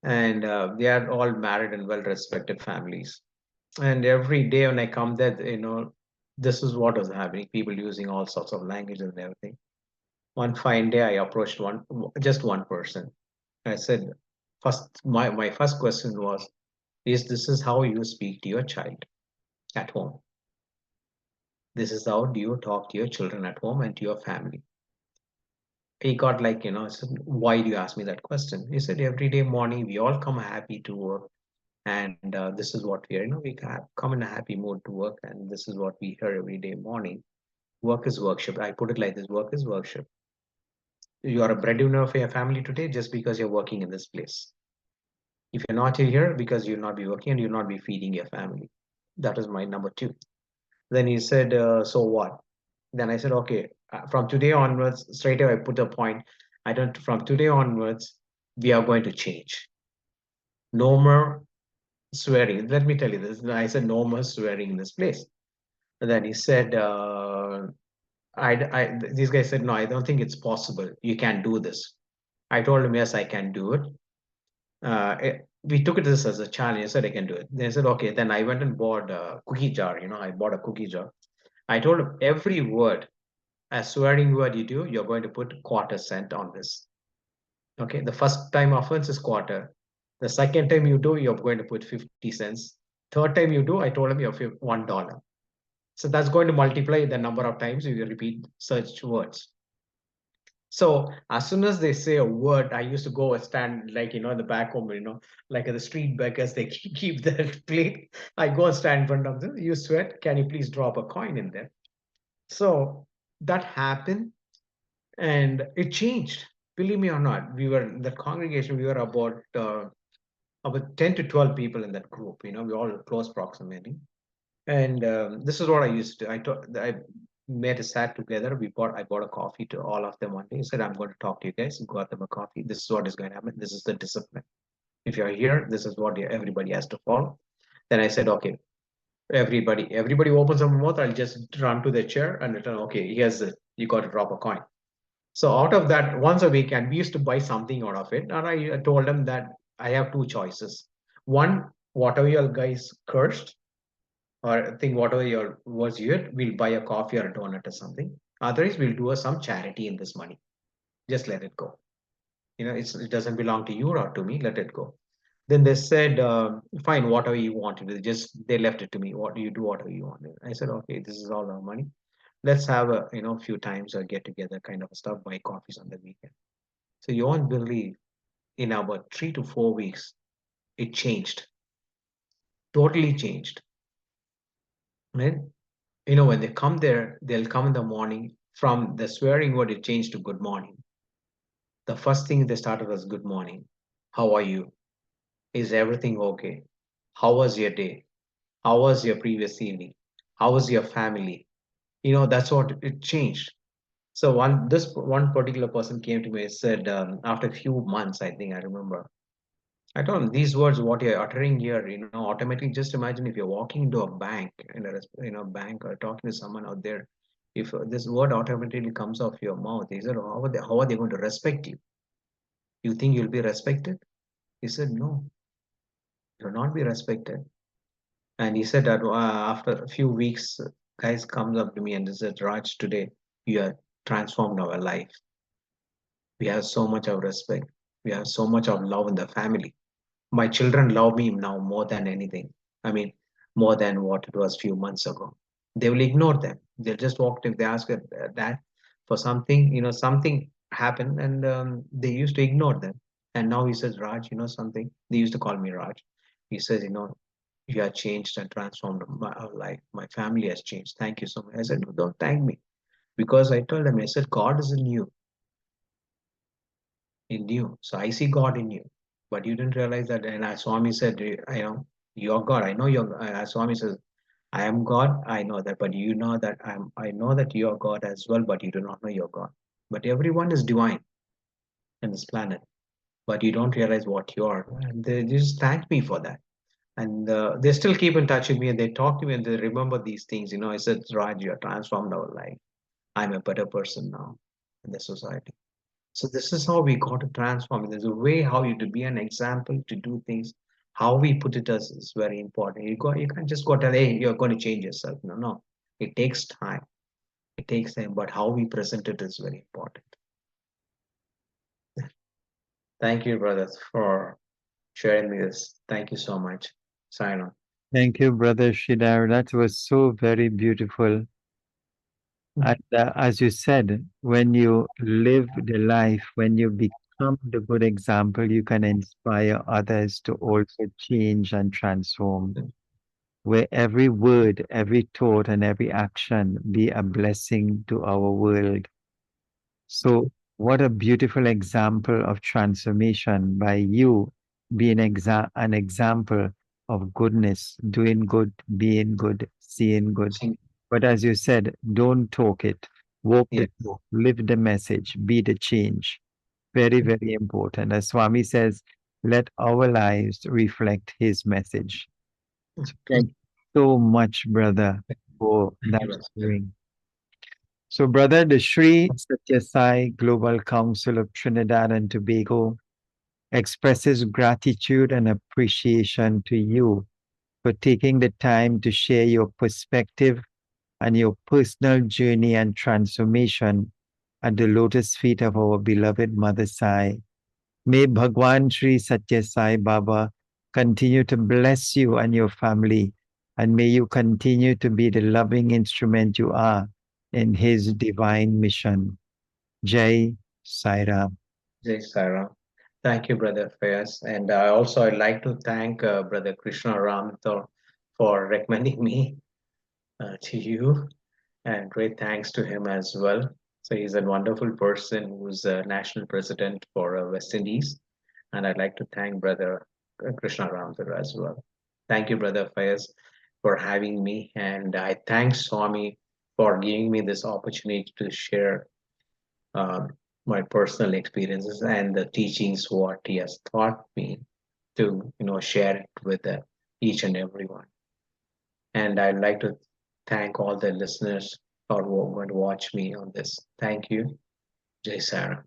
And they are all married and well-respected families. And every day when I come there, this is what was happening. People using all sorts of languages and everything. One fine day, I approached just one person. I said, my first question was, is this is how you speak to your child at home? This is how do you talk to your children at home and to your family? He got like, I said, why do you ask me that question? He said, every day morning, we all come happy to work. And this is what we are, come in a happy mood to work. And this is what we hear every day morning. Work is worship. I put it like this: work is worship. You are a breadwinner for your family today just because you're working in this place. If you're not here, because you'll not be working and you'll not be feeding your family. That is my number two. Then he said, so what? Then I said, okay, from today onwards, straight away I put a point. I don't, from today onwards, we are going to change. No more swearing. Let me tell you this. I said, no more swearing in this place. And then he said, this guy said, no, I don't think it's possible. You can't do this. I told him, yes, I can do it. We took it this as a challenge. I said, I can do it. They said, okay. Then I went and bought a cookie jar. I bought a cookie jar. I told him every word, a swearing word you do, you're going to put quarter cent on this. Okay. The first time offense is quarter. The second time you do, you're going to put 50 cents. Third time you do, I told him you're $1. So that's going to multiply the number of times you repeat such words. So as soon as they say a word, I used to go and stand like, in the back home, like at the street beggars, they keep their plate. I go and stand in front of them. You sweat, can you please drop a coin in there? So that happened and it changed. Believe me or not, we were in the congregation, we were about 10 to 12 people in that group, we all close proximity. And this is what I used to. I made a sat together. I bought a coffee to all of them one day. I said, I'm going to talk to you guys. Got them a coffee. This is what is going to happen. This is the discipline. If you're here, this is what everybody has to follow. Then I said, okay, everybody opens up their mouth. I'll just run to the chair and return. Okay, here's it. You got to drop a coin. So out of that, once a week, and we used to buy something out of it. And I told them that I have two choices. One, whatever you guys cursed, or think whatever your was here, we'll buy a coffee or a donut or something. Otherwise, we'll do some charity in this money. Just let it go. It doesn't belong to you or to me. Let it go. Then they said, fine, whatever you want to do. Just they left it to me. What do you do? Whatever you want. I said, okay, this is all our money. Let's have a few times or get together kind of stuff. Buy coffees on the weekend. So you won't believe in about 3 to 4 weeks, it changed. Totally changed. Right? When they come there, they'll come in the morning. From the swearing word, it changed to good morning. The first thing they started was good morning. How are you? Is everything okay? How was your day? How was your previous evening? How was your family? That's what it changed. So this one particular person came to me and said, after a few months, I think I remember, I told him these words, what you're uttering here, automatically just imagine if you're walking into a bank, bank or talking to someone out there, if this word automatically comes off your mouth, he said, how are they going to respect you? You think you'll be respected? He said, no, you'll not be respected. And he said that after a few weeks, guys comes up to me and he said, Raj, today you have transformed our life. We have so much of respect. We have so much of love in the family. My children love me now more than anything. I mean, more than what it was a few months ago. They will ignore them. They'll just walk if they ask that for something, something happened, and they used to ignore them. And now he says, Raj, something. They used to call me Raj. He says, you have changed and transformed our life. My family has changed. Thank you so much. I said, no, don't thank me. Because I told them, I said, God is in you. In you. So I see God in you. but you didn't realize that. And our Swami said, you're God. I know you're. Our Swami says, I am God. I know that, but you know that I know that you're God as well, but you do not know you're God. But everyone is divine in this planet, but you don't realize what you are. And they just thank me for that. And they still keep in touch with me, and they talk to me, and they remember these things. I said, Raj, you have transformed our life. I'm a better person now in the society. So this is how we got to transform. There's a way how you to be an example to do things. How we put it as is very important. You can't just go tell, hey, you're going to change yourself. No, no. It takes time. It takes time, but how we present it is very important. Thank you, brothers, for sharing me this. Thank you so much. Sign on. Thank you, Brother Shidar. That was so very beautiful. And as you said, when you live the life, when you become the good example, you can inspire others to also change and transform. Where every word, every thought, and every action be a blessing to our world. So, what a beautiful example of transformation by you being an example of goodness, doing good, being good, seeing good. But as you said, don't talk it, walk Yeah. the talk, live the message, be the change. Very, very important. As Swami says, let our lives reflect his message. So thank you so much, brother, for Thank that you, Raj. sharing. So, brother, the Sri Sathya Sai Global Council of Trinidad and Tobago expresses gratitude and appreciation to you for taking the time to share your perspective and your personal journey and transformation at the lotus feet of our beloved Mother Sai. May Bhagwan Sri Satya Sai Baba continue to bless you and your family, and may you continue to be the loving instrument you are in his divine mission. Jai Sai Ram. Jai Sarah. Thank you, Brother Fayaz. And I'd like to thank Brother Krishna Ram for recommending me to you. And great thanks to him as well. So he's a wonderful person who's a national president for West Indies. And I'd like to thank Brother Krishna Ramdar as well. Thank you, Brother Fayaz, for having me. And I thank Swami for giving me this opportunity to share um, my personal experiences and the teachings what he has taught me to share it with each and everyone. And I'd like to thank all the listeners who are going to watch me on this. Thank you. Jai Sarah.